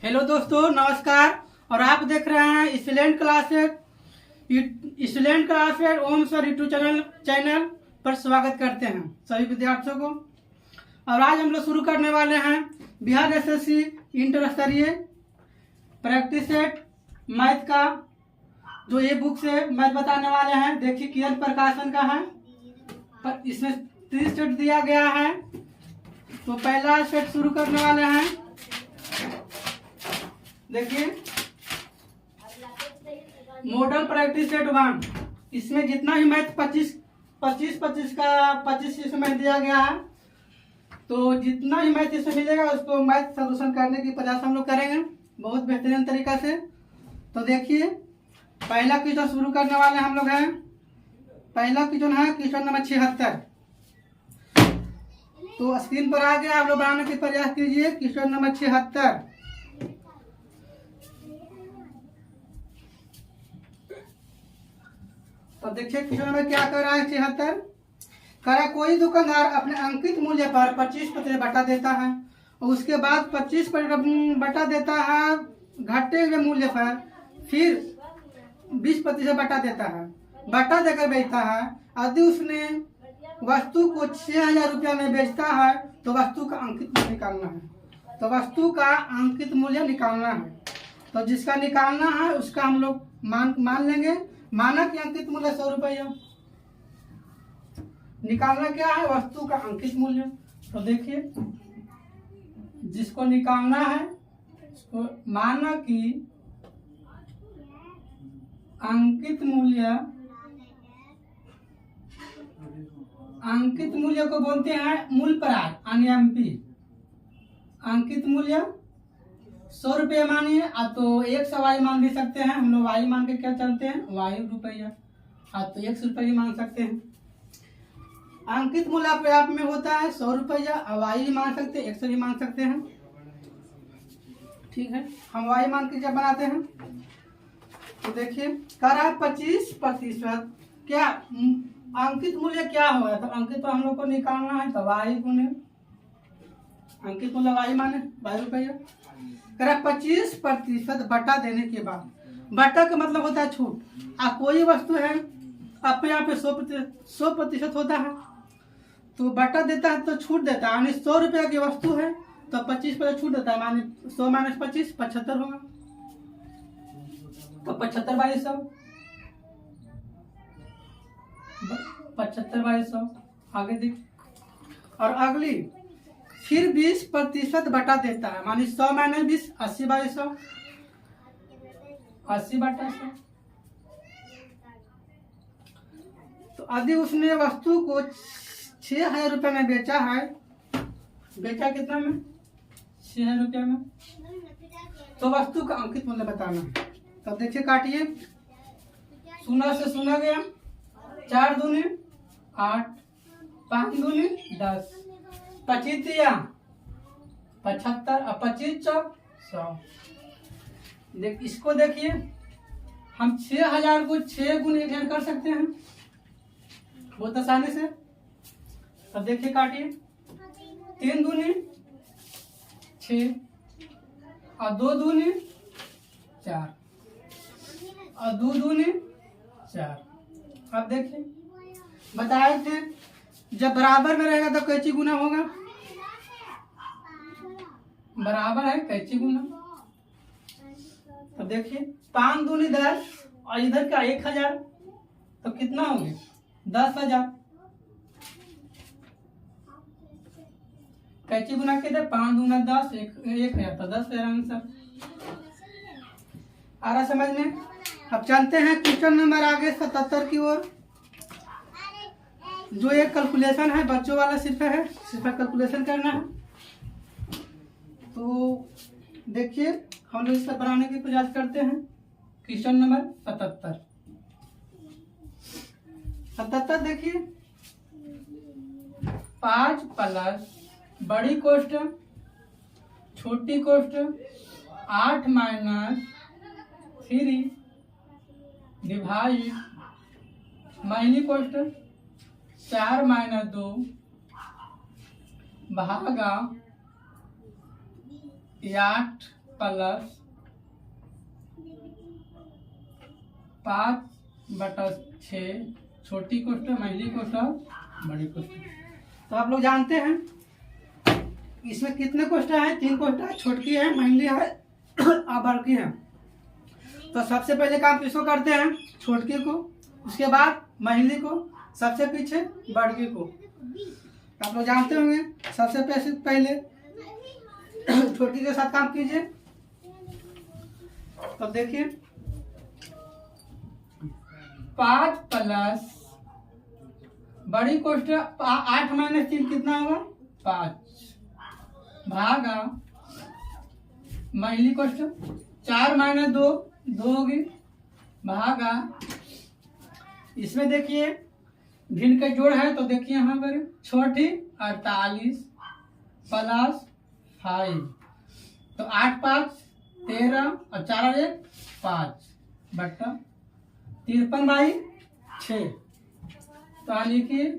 Hello दोस्तों, नमस्कार। और आप देख रहे हैं स्टूडेंट क्लासेज ओम सर यूट्यूब चैनल पर स्वागत करते हैं सभी विद्यार्थियों को। और आज हम लोग शुरू करने वाले हैं बिहार एसएससी इंटर स्तरीय प्रैक्टिस सेट मैथ का, जो ये बुक से मैथ बताने वाले हैं। देखिए किरण प्रकाशन का है, पर इसमें 30 सेट दिया गया है। तो पहला सेट शुरू करने वाले हैं। देखिए मॉडल प्रैक्टिस सेट 1, इसमें जितना भी मैथ 25 का 25 इसमें दिया गया है। तो जितना भी मैथ इसमें मिलेगा उसको मैथ सॉल्यूशन करने की प्रयास हम लोग करेंगे बहुत बेहतरीन तरीका से। तो देखिए पहला क्वेश्चन शुरू करने वाले हम लोग हैं। पहला क्वेश्चन है क्वेश्चन नंबर 76। तो स्क्रीन पर आ गया, आप लोग बनाने की प्रयास कीजिए। Question number 76। तो देखिए क्वेश्चन में क्या कर रहा है। 76 करा कोई दुकानदार अपने अंकित मूल्य पर 25% बटा देता है और उसके बाद 25% बटा देता है घटे हुए मूल्य पर, फिर 20% बटा देता है। बटा देकर बेचता है। यदि उसने वस्तु को 6000 रुपया में बेचता है तो वस्तु का अंकित मूल्य निकालना है। तो वस्तु का अंकित मूल्य निकालना है। तो जिसका निकालना है उसका हम लोग मान लेंगे। माना कि अंकित मूल्य 100 रुपया, निकालना क्या है, वस्तु का अंकित मूल्य। तो देखिए जिसको निकालना है उसको माना कि अंकित मूल्य को बोलते हैं मूलपराय यानी अंकित मूल्य 100 रुपये मानिए। तो 100 वाई मान भी सकते हैं हम लोग। वाई मान के क्या चलते हैं, वाई रुपया। तो 100 रुपये मान सकते हैं। अंकित मूल्य अपने आप में होता है 100 रुपया। वाई भी मान सकते हैं, 100 भी मान सकते हैं। ठीक है, हम वाई मान के जब बनाते हैं तो देखिए करा 25%। क्या अंकित मूल्य क्या होगा, तो अंकित तो हम लोग को निकालना है। तो वाई गुने अंकित मूल्य वाई माने वाई रुपया। करा 25% बटा देने के बाद, बटा का मतलब होता है छूट। कोई वस्तु है अपने यहाँ पे 100% होता है, तो बटा देता है तो छूट देता है। यानी 100 रुपया की वस्तु है तो 25% छूट देता है। माने 100 - 25 75 होगा। तो 75/100 75/100 आगे देख। और अगली फिर 20% बटा देता है। मानी 100 - 20 80/100 80/100। तो यदि उसने वस्तु को 6000 रुपये में बेचा है, बेचा कितना में, 6000 रुपये में, तो वस्तु का अंकित मूल्य बताना। तो देखिए काटिए, 0 से 0 गया, 4 दूनी 8, 5 दूनी 10, 25 75 और 25 चौक 100। देख इसको देखिए, हम 6000 को 6 गुने 1 कर सकते हैं बहुत आसानी से। तो देखिए काटिए, 3 दूनी 6 और 2 दूनी 4 और 2 दूनी 4। अब देखिए बताए थे जब बराबर में रहेगा तो कैची गुना होगा, बराबर है कैची गुना। तो देखिए 5 दूनी 10 और इधर का 1000, तो कितना हो गया 10,000। कैची गुना के इधर 5 दूना 10 1,000, तो 10,000 आंसर आ रहा समझ में। अब चलते हैं क्वेश्चन नंबर आगे 77 की ओर, जो एक कैलकुलेशन है बच्चों वाला सिर्फ कैलकुलेशन करना है। तो देखिए हम लोग इस पर बनाने की प्रयास करते हैं। क्वेश्चन नंबर 77 देखिए 5 प्लस बड़ी कोष्ठक छोटी कोष्ठक 8 - 3 डिवाइड माइनस कोष्ठक 4 - 2 भागा 8 प्लस 5/6 छोटी कोष्ठक महिली कोष्ठक बड़ी कोष्ठक। तो आप लोग जानते हैं इसमें कितने कोष्ठक हैं? 3 कोष्ठक, छोटकी है, महिली है और बड़की है। तो सबसे पहले काम किसको करते हैं? छोटकी को, उसके बाद महिली को, सबसे पीछे बड़की को। आप लोग जानते होंगे सबसे पहले छोटकी के साथ काम कीजिए। तो देखिए 5 प्लस बड़ी कोष्ठक 8 - 3 कितना होगा? 5 भागा महिली कोष्ठक 4 - 2 2 होगी भागा इसमें देखिए भिन्न का जोड़ है। तो देखिए यहाँ पर छोटी 48 प्लस 5 तो 8 5 13 और 4 1 5 बट्टा 53/6। तो यहाँ लिखिए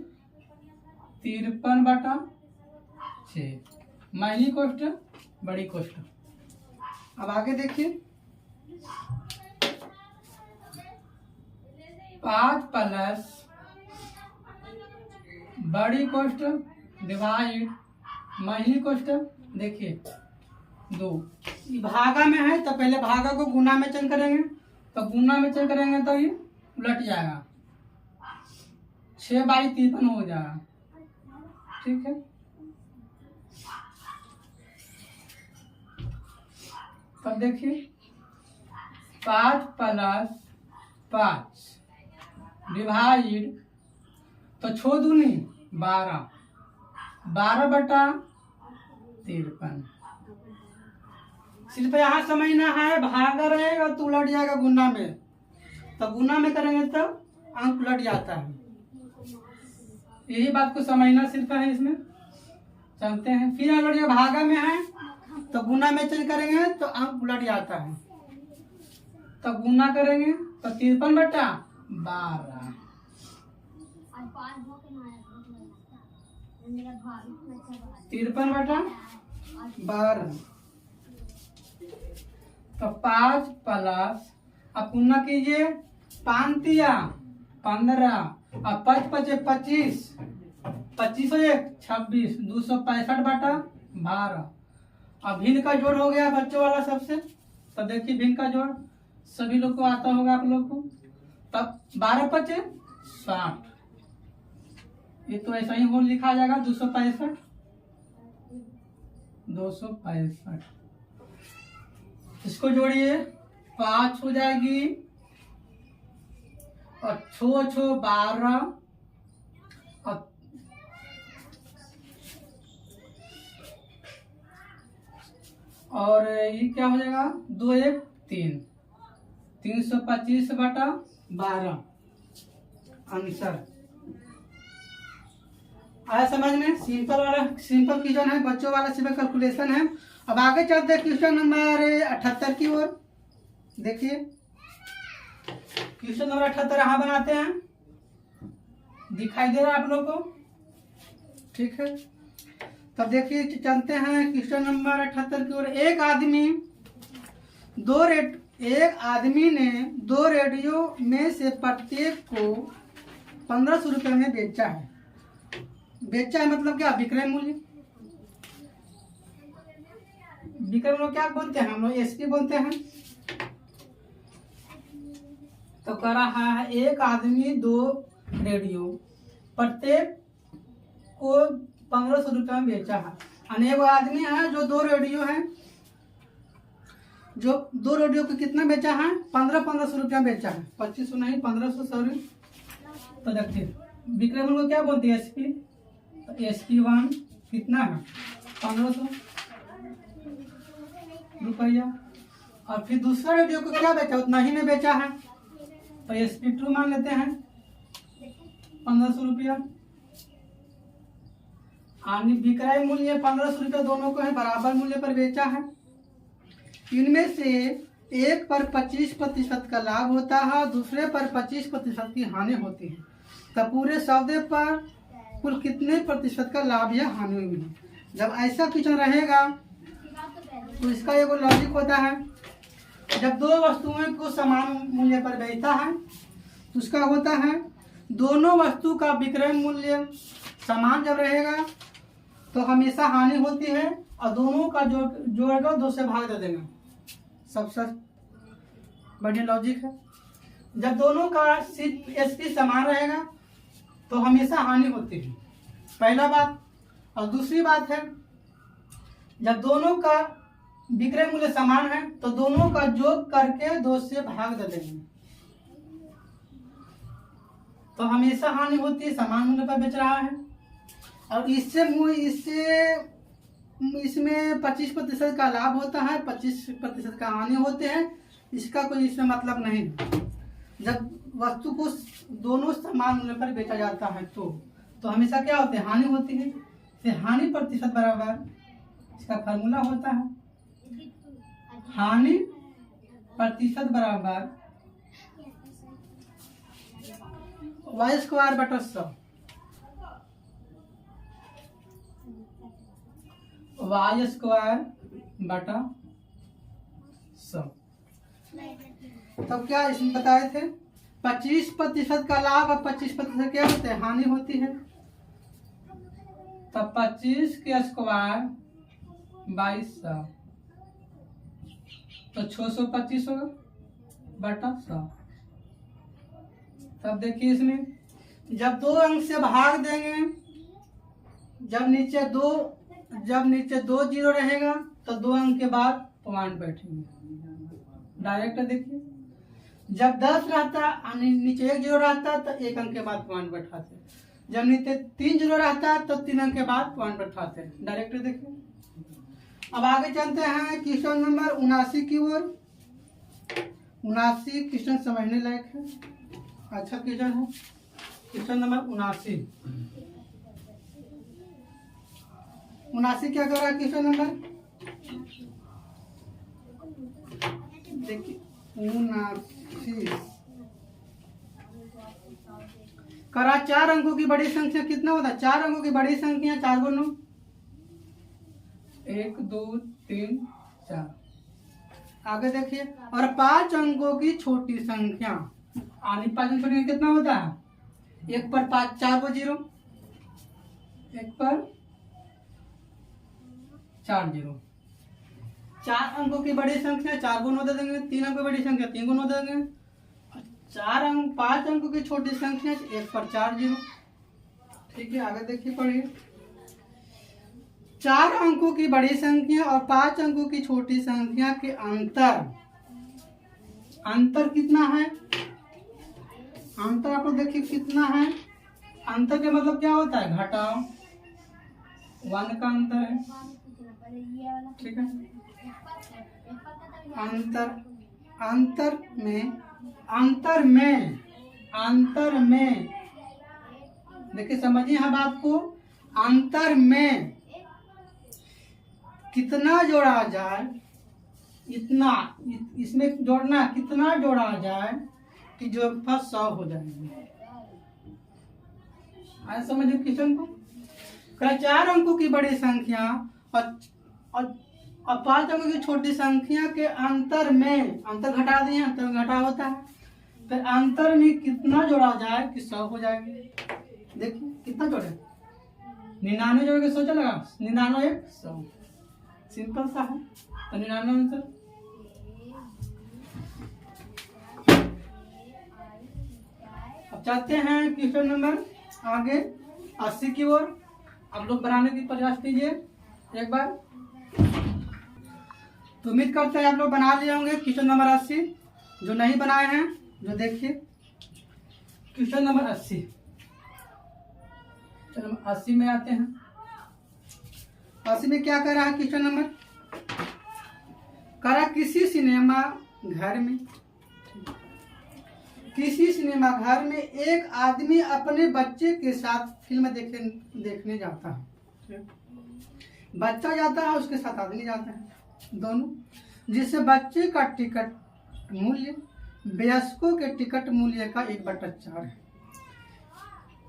53/6 महिली कोष्ठक बड़ी कोष्ठक। अब आगे देखिए 5 प्लस बड़ी कोष्ठक डिवाइड महिली कोष्ठक देखिए 2। भागा में है तो पहले भागा को गुना में चेंज करेंगे। तो गुना में चेंज करेंगे तो ये उलट जाएगा 6/53 हो जाएगा। ठीक है तब देखिए 5 प्लस 5 डिवाइड तो 6 दूनी 12 12/53। सिर्फ यहाँ समझना है भागा रहेगा तो उलट जाएगा गुना में, तो गुना में करेंगे तो अंक उलट जाता है। यही बात को समझना सिर्फ है इसमें। चलते हैं फिर अगर ये भागा में है तो गुना में चेंज करेंगे तो अंक उलट जाता है। तो गुना करेंगे तो 53/12 53/12। तो 5 प्लस अब गुना कीजिए 5 तिया 15 और 5 5 25 25 और 1 26 265/12। अब भिन्न का जोड़ हो गया बच्चों वाला सबसे। तो देखिए भिन्न का जोड़ सभी लोग को आता होगा आप लोग को। तब 12 5 60 ये तो ऐसा ही होल लिखा जाएगा 265 265। इसको जोड़िए 5 हो जाएगी और 6 6 12 और ये क्या हो जाएगा 2 1 3 325/12 आंसर आया समझ में। सिंपल वाला सिंपल क्वेश्चन है, बच्चों वाला सिंपल कैलकुलेशन है। अब आगे चलते हैं क्वेश्चन नंबर 78 की ओर। देखिए क्वेश्चन नंबर 78 यहाँ बनाते हैं, दिखाई दे रहा है आप लोग को? ठीक है तब देखिए चलते हैं क्वेश्चन नंबर 78 की ओर। एक आदमी ने 2 रेडियो में से प्रत्येक को 1500 रुपये में बेचा है। बेचा है मतलब क्या? विक्रय मूल्य। विक्रय मूल्य क्या बोलते हैं हम लोग? एसपी बोलते हैं। तो कह रहा है एक आदमी 2 रेडियो प्रत्येक को 1500 रुपये में बेचा है। अनेक आदमी है जो 2 रेडियो है, जो 2 रेडियो को कितना बेचा है? 1500 रुपया बेचा है। 2500 नहीं 1500 सॉरी। तो देखिए विक्रय मूल्य को क्या बोलते हैं? एसपी। तो SP1 कितना है? 1500 रुपया। और फिर दूसरा रेडियो को क्या बेचा? उतना ही में बेचा है, तो SP2 मान लेते हैं 1500 रुपया। विक्रय मूल्य 1500 रुपया दोनों को है, बराबर मूल्य पर बेचा है। इनमें से एक पर 25% का लाभ होता है, दूसरे पर 25% की हानि होती है। तो पूरे सौदे पर कुल कितने प्रतिशत का लाभ या हानि हुई? जब ऐसा क्वेश्चन रहेगा तो इसका एक लॉजिक होता है, जब दो वस्तुओं को समान मूल्य पर बेचता है तो उसका होता है दोनों वस्तु का विक्रय मूल्य समान जब रहेगा तो हमेशा हानि होती है, और दोनों का जोड़कर 2 से भाग दे देंगे। सबसे बढ़िया लॉजिक है। जब दोनों का एसपी समान रहेगा तो हमेशा हानि होती है, पहला बात। और दूसरी बात है, जब दोनों का विक्रय मूल्य समान है तो दोनों का योग करके 2 से भाग दे देंगे, तो हमेशा हानि होती है, समान मूल्य पर बेच रहा है। और इसमें 25% का लाभ होता है, 25% का हानि होते हैं। इसका कोई इसमें मतलब नहीं। जब वस्तु को दोनों समान मूल्य पर बेचा जाता है तो हमेशा क्या होते हैं, हानि होती है। फिर हानि प्रतिशत बराबर, इसका फार्मूला होता है हानि प्रतिशत बराबर y² बटा 100। y² बटा 100। तब क्या इसमें बताए थे, 25% का लाभ और 25% क्या होते हैं, हानि होती है। तब 25 के स्क्वायर 2200 तो 625 होगा बटा 100। तब देखिए इसमें जब 2 अंक से भाग देंगे, जब नीचे 2 जीरो रहेगा तो 2 अंक के बाद पॉइंट बैठेंगे डायरेक्ट। देखिए जब 10 रहता नीचे 1 जीरो रहता तो 1 अंक के बाद पॉइंट बैठाते, जब नीचे 3 जीरो रहता तो 3 अंक के बाद पॉइंट बैठाते डायरेक्ट। देखिए अब आगे चलते हैं क्वेश्चन नंबर 79 की ओर। 79 क्वेश्चन समझने लायक है, अच्छा क्वेश्चन है। क्वेश्चन नंबर 79 क्या कर रहा है क्वेश्चन नंबर, देखिए 79 करा 4 अंकों की बड़ी संख्या कितना होता है, 4 अंकों की बड़ी संख्या 4 गुना 1 2 3 4। आगे देखिए और 5 अंकों की छोटी संख्या, आनी 5 अंकों की कितना होता है, 1 पर 5 4 को 0, 1 पर 4 0। 4 अंकों की बड़ी संख्या 4 गुना दे देंगे, 3 अंकों की बड़ी संख्या 3 गुना दे देंगे। 5 अंकों की छोटी संख्या 1 पर 4 0। ठीक है आगे देखिए पढ़िए, 4 अंकों की बड़ी संख्या और 5 अंकों की छोटी संख्या के अंतर कितना है। अंतर आप लोग देखिए कितना है, अंतर का मतलब क्या होता है, घटाओ 1 का अंतर है। ठीक है अंतर में देखिए समझिए हम बात को, अंतर में कितना जोड़ा जाए, इतना इसमें जोड़ना, कितना जोड़ा जाए कि जो 100 हो जाएंगे। आज समझिए क्वेश्चन को, 4 अंकों की बड़ी संख्या और 5 अंकों की छोटी संख्या के अंतर में, अंतर घटा दिए, अंतर में घटा होता है, फिर अंतर में कितना जोड़ा जाए कि 100 हो जाएंगे। देखिए कितना जोड़े, 99 जोड़ के 100 चलेगा, 99 100, सिंपल सा है। तो 99 आंसर। अब चलते हैं क्वेश्चन नंबर आगे 80 की ओर। आप लोग बनाने की प्रयास कीजिए एक बार, तो उम्मीद करते हैं आप लोग बना लिए होंगे क्वेश्चन नंबर 80। जो नहीं बनाए हैं जो देखिए क्वेश्चन नंबर 80। चलो 80 में आते हैं। 80 में क्या कर रहा है क्वेश्चन नंबर, करा किसी सिनेमा घर में एक आदमी अपने बच्चे के साथ फिल्म देखने जाता है। बच्चा जाता है उसके साथ आदमी जाता है दोनों, जिससे बच्चे का टिकट मूल्य वयस्कों के टिकट मूल्य का 1/4 है।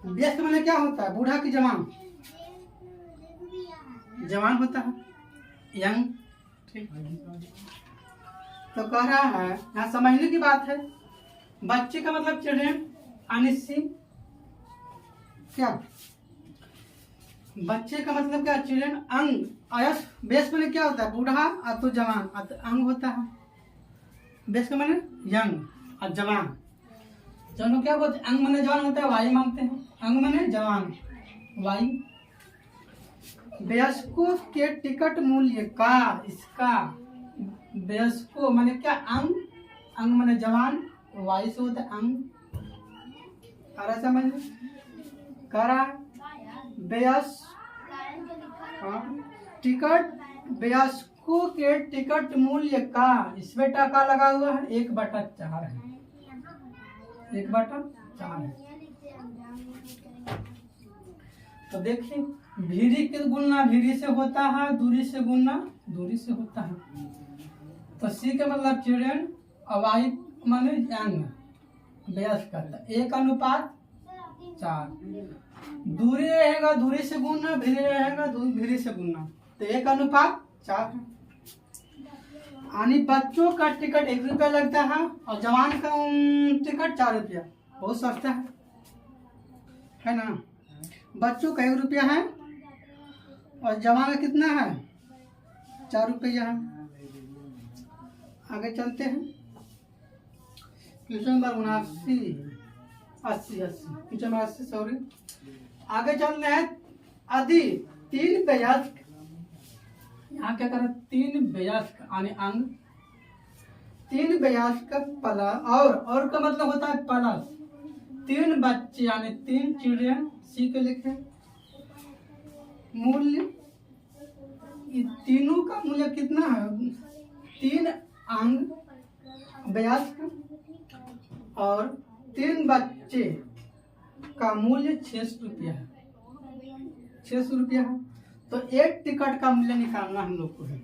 वयस्क मतलब क्या होता है, बूढ़ा की जवान होता है, यंग। ठीक। तो कह रहा है यहाँ समझने की बात है, बच्चे का मतलब चिल्ड्रेन, अनिश्चित क्या, बच्चे का मतलब क्या, चिल्ड्रेन। अंग, आयस, बेस मैंने क्या होता है, बूढ़ा और तो जवान, और तो अंग होता है। बेस का मैंने यंग और जवान, दोनों क्या बोलते हैं, अंग मैंने जवान होता है, वायु मांगते हैं, अंग मैंने जवान, वायु। वयस्कों के टिकट मूल्य का, इसका वयस्कों मैंने क्या, अंग, अंग मैंने जवान, वायु से होता है अंग। आ रहा समझ में, कह रहा है वयस्क, टिकट, वयस्कों के टिकट मूल्य का, इसमें टका लगा हुआ है, 1/4 है, 1/4 है। तो देखिए भीरी के गुणना भीरी से होता है, दूरी से गुणना दूरी से होता है। तो सी का मतलब चिल्ड्रन, अवाई माने अंग, वयस्क का 1/4, दूरी रहेगा दूरी से गुणना, भीरी रहेगा भीरी से गुणना, तो 1/4 है। यानी बच्चों का टिकट 1 रुपया लगता है और जवान का टिकट 4 रुपया, बहुत सस्ता है ना। बच्चों का 1 रुपया है और जवान का कितना है, 4 रुपया है। आगे चलते हैं, क्वेश्चन नंबर 80 सॉरी। आगे चल रहे हैं, यदि 3 वयस्क, यहाँ क्या कर रहे हैं, 3 वयस्क यानी अंग, 3 वयस्क प्लस, और का मतलब होता है प्लस 3 बच्चे यानी 3 चिल्ड्रन, सी के लिखे मूल्य, तीनों का मूल्य कितना है, 3 अंग वयस्क और 3 बच्चे का मूल्य 600 रुपया है, 600 रुपया है। तो एक टिकट का मूल्य निकालना हम लोग को है,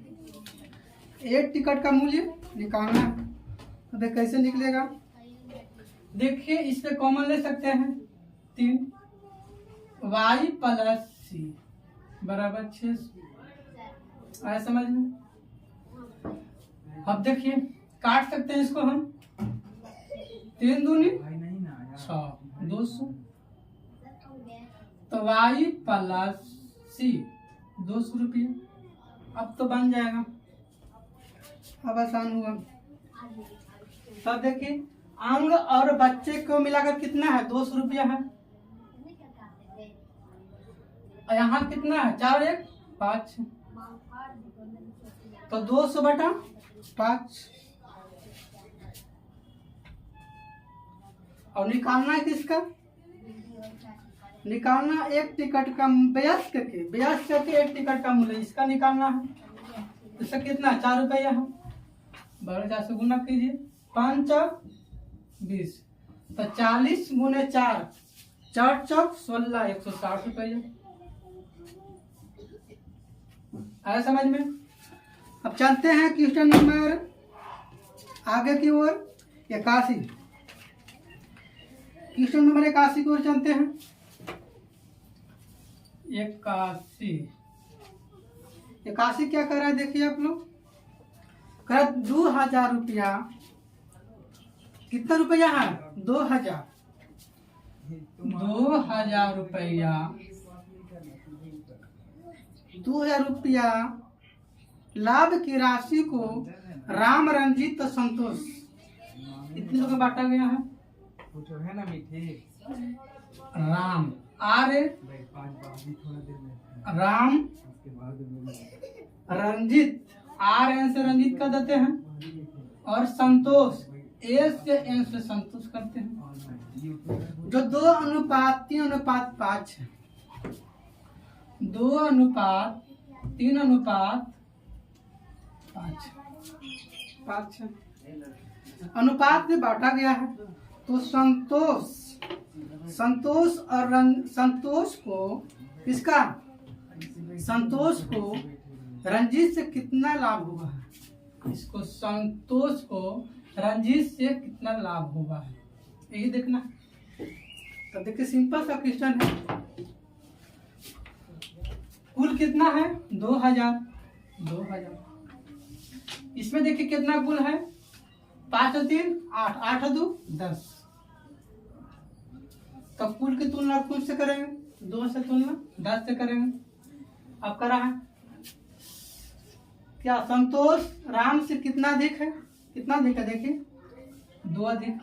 एक टिकट का मूल्य निकालना है। तो कैसे निकलेगा, देखिए इस पे कॉमन ले सकते हैं, 3 y + c बराबर 600, आया समझ में। अब देखिए काट सकते हैं इसको हम, 3 दूनी 6, 200, तो y + c 200 रुपये। अब तो बन जाएगा, अब आसान हुआ। तब देखिए अंग और बच्चे को मिलाकर कितना है, 200 रुपया है। यहाँ कितना है, 4 1 5, तो 200/5। और निकालना है किसका, निकालना एक टिकट का, वयस्क के एक टिकट का मूल्य, इसका निकालना है। इसका कितना, 4 रुपया है, 12 से गुना कीजिए, 5 चौक 20, तो 40 × 4, 4 चौक 16, 160 रुपया। आया समझ में। अब चलते हैं क्वेश्चन नंबर आगे की ओर, 81, क्वेश्चन नंबर 81 की ओर चलते हैं। 81 क्या कर रहा है, देखिए आप लोग, कर 2000 रुपया, कितना रुपया है, 2000 रुपया, 2000 रुपया लाभ की राशि को राम, रंजीत और संतोष इतने लोगों को बांटा गया है। है ना मीठे, राम आर्य, राम, रंजीत, आर से रंजीत कर देते हैं, और संतोष ए से एन से संतोष करते हैं, जो 2:3:5 है, 2:3:5 अनुपात में बांटा गया है। तो संतोष को रंजीत से कितना लाभ हुआ है, इसको संतोष को रंजीत से कितना लाभ हुआ है, यही देखना। तो देखिए सिंपल सा क्वेश्चन है, कुल कितना है, 2000, इसमें देखिए कितना कुल है, 5 और 3 8, 8 और 2 10। तो कुल की तुलना कुल से करेंगे, 2 से तुलना 10 से करेंगे। अब करा है क्या, संतोष राम से कितना अधिक है, कितना अधिक है देखिए 2 अधिक,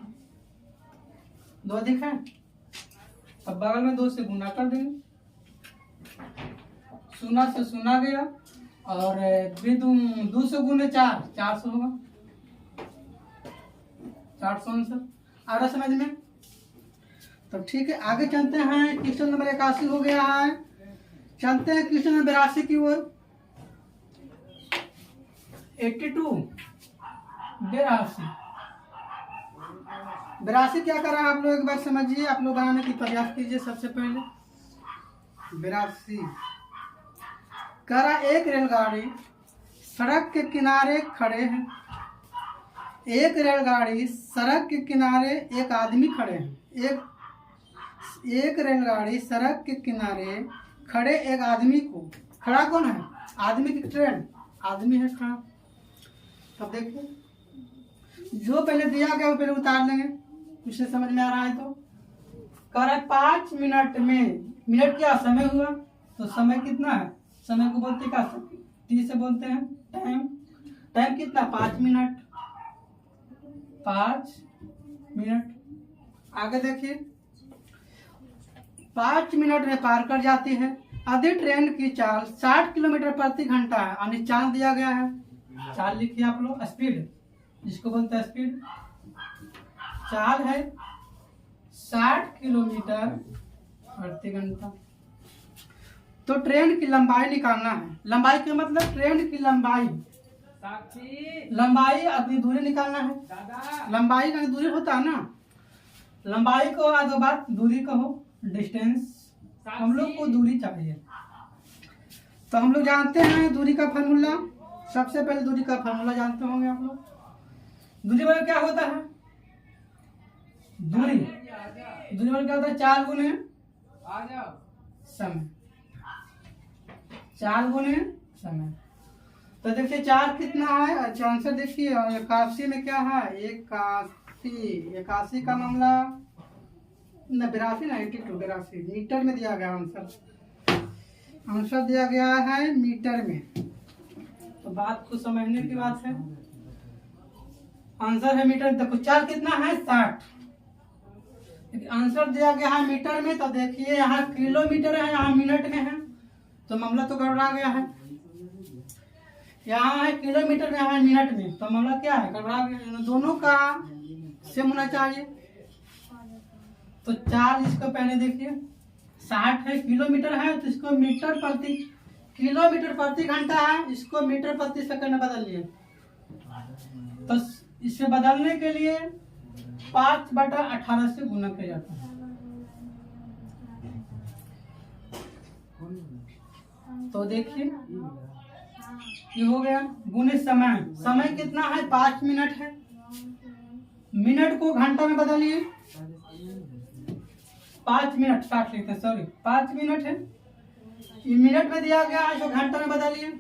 2 अधिक है। अब बगल में 2 से गुना कर देंगे, सुना से सुना गया और 2 से गुने 4, 400 होगा, 400 आंसर आ रहा समझ में। तो ठीक है आगे चलते हैं, क्वेश्चन नंबर 81 हो गया है। चलते हैं क्वेश्चन नंबर 82 की ओर। 82 82 क्या करा आप लोग एक बार समझिए, आप लोग बनाने की प्रयास कीजिए। सबसे पहले 82 करा, एक रेलगाड़ी सड़क के किनारे खड़े हैं, एक रेलगाड़ी सड़क के किनारे एक आदमी खड़े हैं, एक रेलगाड़ी सड़क के किनारे खड़े एक आदमी को, खड़ा कौन है, आदमी की ट्रेन, आदमी है खड़ा। तब देखिए जो पहले दिया गया वो पहले उतार लेंगे, उसे समझ में आ रहा है। तो कह रहा है 5 मिनट में, मिनट क्या समय हुआ, तो समय कितना है, समय को बोलते क्या, टी से बोलते हैं टाइम, टाइम कितना 5 मिनट, 5 मिनट। आगे देखिए 5 मिनट में पार कर जाती है, आधी ट्रेन की चाल 60 किलोमीटर प्रति घंटा है, यानी चाल दिया गया है, चाल लिखिए आप लोग, स्पीड जिसको बोलते हैं स्पीड, चाल है 60 किलोमीटर प्रति घंटा। तो ट्रेन की लंबाई निकालना है, लंबाई का मतलब ट्रेन की लंबाई, लंबाई अपनी दूरी निकालना है, लंबाई का दूरी होता है ना, लंबाई को आधो बात दूरी कहो, डिस्टेंस, हम लोग को दूरी चाहिए। तो हम लोग जानते हैं दूरी का फार्मूला, सबसे पहले दूरी का फार्मूला जानते होंगे आप लोग। दूरी मतलब क्या होता है, दूरी मतलब क्या होता है, 4 गुने समय, 4 गुने समय। तो देखिए 4 कितना है, अच्छा आंसर देखिए 81 में क्या है, 81 का मामला न 82 ना 82 मीटर में दिया गया आंसर, आंसर दिया गया है मीटर में। तो बात को समझने की बात है, आंसर है मीटर। देखो 4 कितना है 60, आंसर दिया गया है मीटर में। तो देखिए यहाँ किलोमीटर है, यहाँ मिनट में है, तो मामला तो गड़बड़ा गया है, यहाँ है किलोमीटर में, यहाँ है मिनट में, तो मामला क्या है, गड़बड़ा गया, दोनों का सेम होना चाहिए। तो 4 इसको पहले देखिए 60 है, किलोमीटर है, तो इसको मीटर प्रति, किलोमीटर प्रति घंटा है, इसको मीटर प्रति सेकंड में बदल लिए। तो इसे बदलने के लिए 5/18 से गुना किया जाता है। तो देखिए ये हो गया, गुने समय, समय कितना है 5 मिनट है, मिनट को घंटा में बदलिए, 5 मिनट 60 लिखते हैं, सॉरी 5 मिनट है, ये मिनट में दिया गया है, इसको घंटा में बदलिए।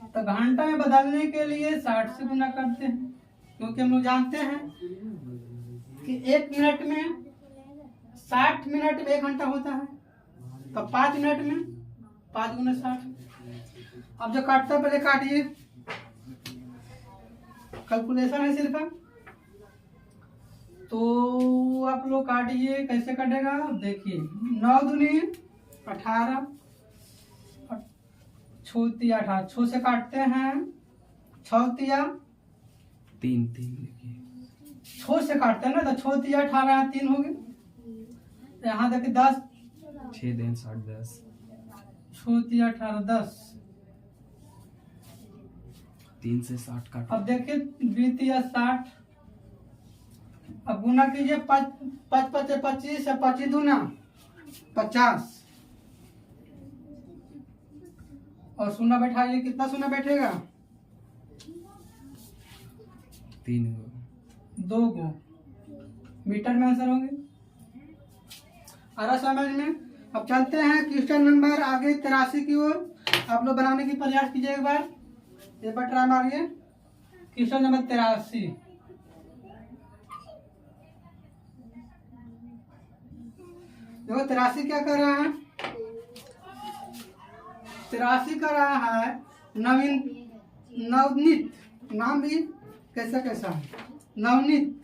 तो घंटा में बदलने के लिए 60 से गुना करते हैं, क्योंकि हम लोग जानते हैं कि 1 मिनट में 60 मिनट में 1 घंटा होता है। तो 5 मिनट में 5 गुना 60। अब जो काटता है पहले काटिए, कैलकुलेशन है सिर्फ। तो आप लोग काटिए, कैसे कटेगा देखिए, 9 दूनी 18, 6 तिया 18, 6 से काटते हैं, 6 तिया 3 लिखिए, 6 से काटते हैं ना, तो 6 तिया 18, 3 हो गए। यहाँ देखिए 10, 6 दिन 60 10, 6 तिया 18 10, 3 से 60 काट। अब देखिए 2 तिया 60, अब गुना कीजिए, 5 5 25 है, 25 दूना 50, और शून्य बैठाइए, कितना शून्य बैठेगा 3 2 गो, मीटर में आंसर होंगे। आ रहा समझ में। अब चलते हैं क्वेश्चन नंबर आगे 83 की ओर, आप लोग बनाने की प्रयास कीजिए एक बार। ये पर ट्राई मारिए। Question number 83। देखो 83 क्या कर रहा है? 83 कर रहा है नवनीत। नाम भी कैसा कैसा है? नवनीत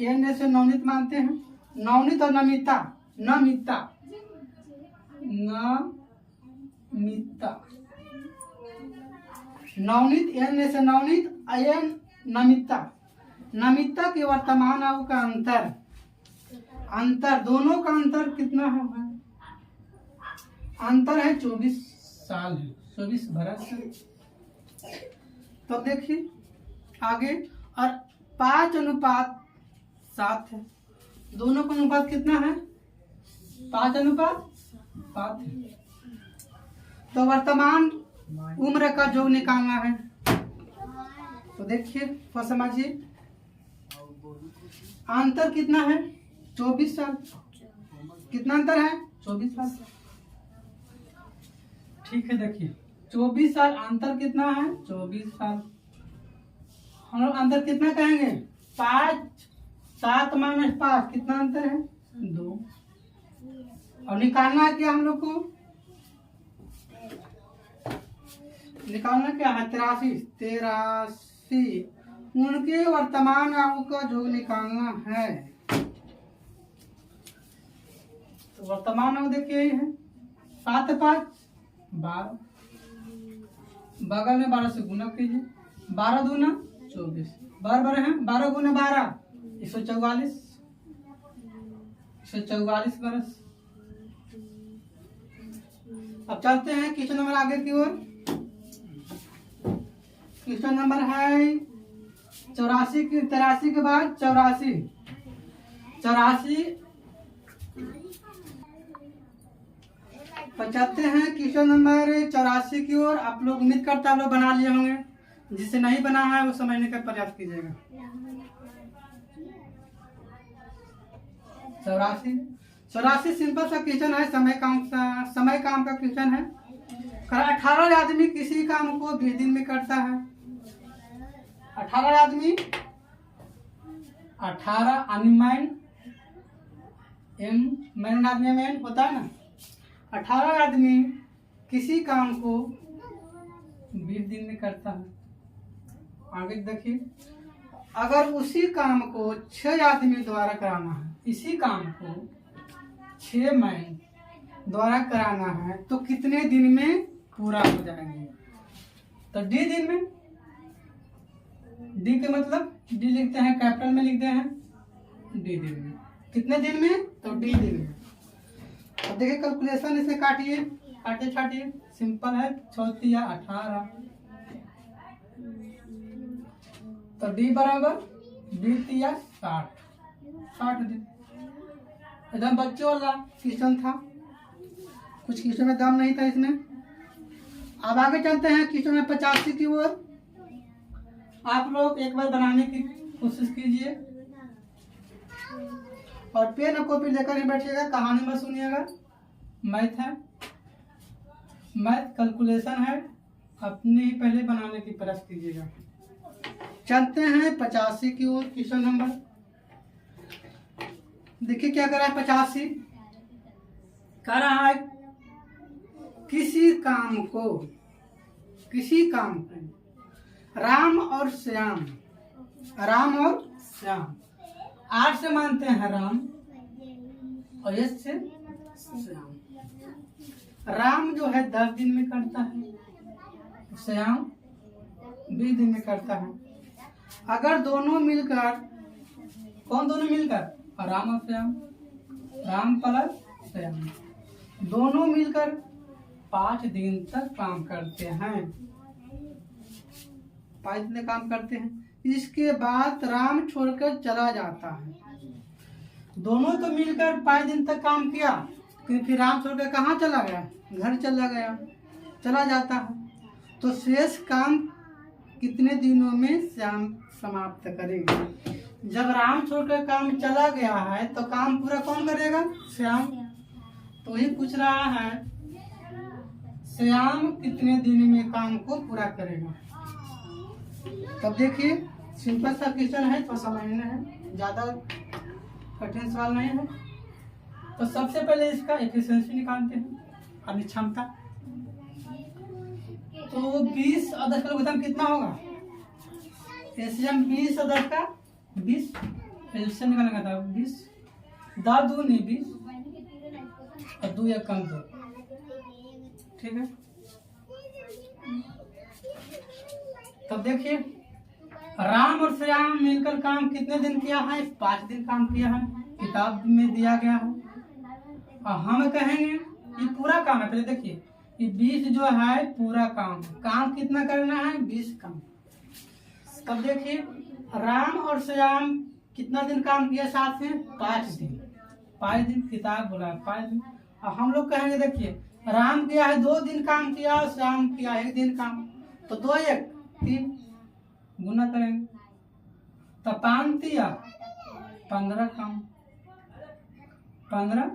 एन से नवनीत मानते हैं। नवनीत और नमिता नवनीत एन से नवनीत एन नमिता के वर्तमान आयु का अंतर दोनों का अंतर कितना है? अंतर है 24 साल है, 24 बरस है। तो देखिए आगे, और 5:7 है। दोनों का अनुपात कितना है? 5:7 है। तो वर्तमान उम्र का जो निकालना है, तो देखिए तो समझिए अंतर कितना है? 24 साल। कितना अंतर है? 24 साल। ठीक है, देखिए 24 साल अंतर कितना है? 24 साल। हम लोग अंतर कितना कहेंगे? 5, 7 - 5 कितना अंतर है? 2। और निकालना है क्या हम लोग को? निकालना क्या है? 83 उनके वर्तमान आयु का जो निकालना है। तो वर्तमान आयु देखिए ये है 7 - 5 12। बगल में 12 से गुना कीजिए। 12 दूना 24। बराबर है 12 × 12 144। 144 बरस। अब चलते हैं क्वेश्चन नंबर आगे की ओर। क्वेश्चन नंबर है 84 की 83 के बाद 84। तो चलते हैं क्वेश्चन नंबर 84 की ओर। आप लोग उम्मीद करते हैं आप लोग बना लिए होंगे। जिसे नहीं बना है वो समझने का प्रयास कीजिएगा। 84 सिंपल सा क्वेश्चन है। समय काम का क्वेश्चन है। 18 आदमी किसी काम को 20 दिन में करता है। 18 आदमी 18 अनमैन मैन आदमी मैन होता है ना। 18 आदमी किसी काम को 20 दिन में करता है। आगे देखिए, अगर उसी काम को 6 आदमी द्वारा कराना है, इसी काम को 6 मैन द्वारा कराना है तो कितने दिन में पूरा हो जाएंगे? तो D दिन में। D के मतलब D लिखते हैं, कैपिटल में लिखते हैं D दिन में। कितने दिन में? तो D दिन में। अब देखिए कैलकुलेशन इसे काटिए, काटे छाटिए। सिंपल है। 6 × 18। तो D बराबर 20 × 60 दिन। एकदम बच्चों वाला क्वेश्चन था। कुछ क्वेश्चन में दम नहीं था इसमें। अब आगे चलते हैं क्वेश्चन में 85 की ओर। आप लोग एक बार बनाने की कोशिश कीजिए और पेन और कॉपी लेकर ही बैठिएगा। कहानी में सुनिएगा। मैथ है, मैथ कैलकुलेशन है। अपने ही पहले बनाने की प्रयास कीजिएगा। चलते हैं 85 की ओर। क्वेश्चन नंबर देखिए क्या कर रहा है। 85 कर रहा है किसी काम को राम और श्याम R से मानते हैं राम और S से श्याम। राम जो है 10 दिन में करता है, श्याम 20 दिन में करता है। अगर दोनों मिलकर, कौन दोनों मिलकर? राम और श्याम। राम प्लस श्याम दोनों मिलकर 5 दिन तक काम करते हैं। 5 दिन काम करते हैं। इसके बाद राम छोड़कर चला जाता है। दोनों तो मिलकर 5 दिन तक काम किया, क्योंकि राम छोड़कर कहाँ चला गया? घर चला जाता है। तो शेष काम कितने दिनों में श्याम समाप्त करेगा? जब राम छोड़कर काम चला गया है तो काम पूरा कौन करेगा? श्याम। तो ये पूछ रहा है श्याम कितने दिन में काम को पूरा करेगा। तब देखिए सिंपल सा क्वेश्चन है, थोड़ा समझना है, ज्यादा कठिन सवाल नहीं है। तो सबसे पहले इसका एफिशिएंसी निकालते हैं, अपनी क्षमता। तो 20 और 10 का योगदान कितना होगा? एलसीएम 20 और 10 का 20, एलसीएम निकालना था 20, 10 दूनी 20 और 2 एक कम 2, ठीक है। तब देखिए राम और श्याम मिलकर काम कितने दिन किया है? 5 दिन काम किया है, किताब में दिया गया है। और हम कहेंगे ये पूरा काम है। पहले देखिए ये 20 जो है पूरा काम कितना करना है? 20 काम। तब देखिए राम और श्याम कितना दिन काम किया साथ में? 5 दिन। 5 दिन किताब बोला है 5 दिन। और हम लोग कहेंगे देखिए राम किया है 2 दिन काम किया, श्याम किया 1 दिन काम, तो 2 1 3 गुना करेंगे तो 5 दिया 15 काम, 15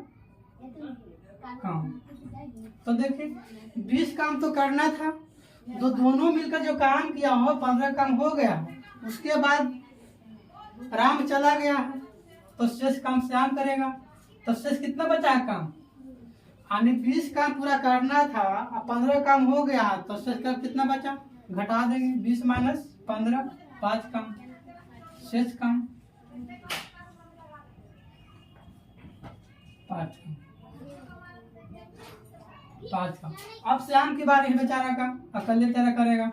काम। तो देखिए 20 काम तो करना था, दोनों मिलकर जो काम किया हो 15 काम हो गया। उसके बाद राम चला गया है तो शेष काम श्याम करेगा। तो शेष कितना बचा है काम? यानी 20 काम पूरा करना था और 15 काम हो गया तो शेष काम कितना बचा? घटा देंगे 20 माइनस 15, 5 काम, शेष काम 5 काम। अब श्याम की बारी है बेचारा का, अकेले तेरा करेगा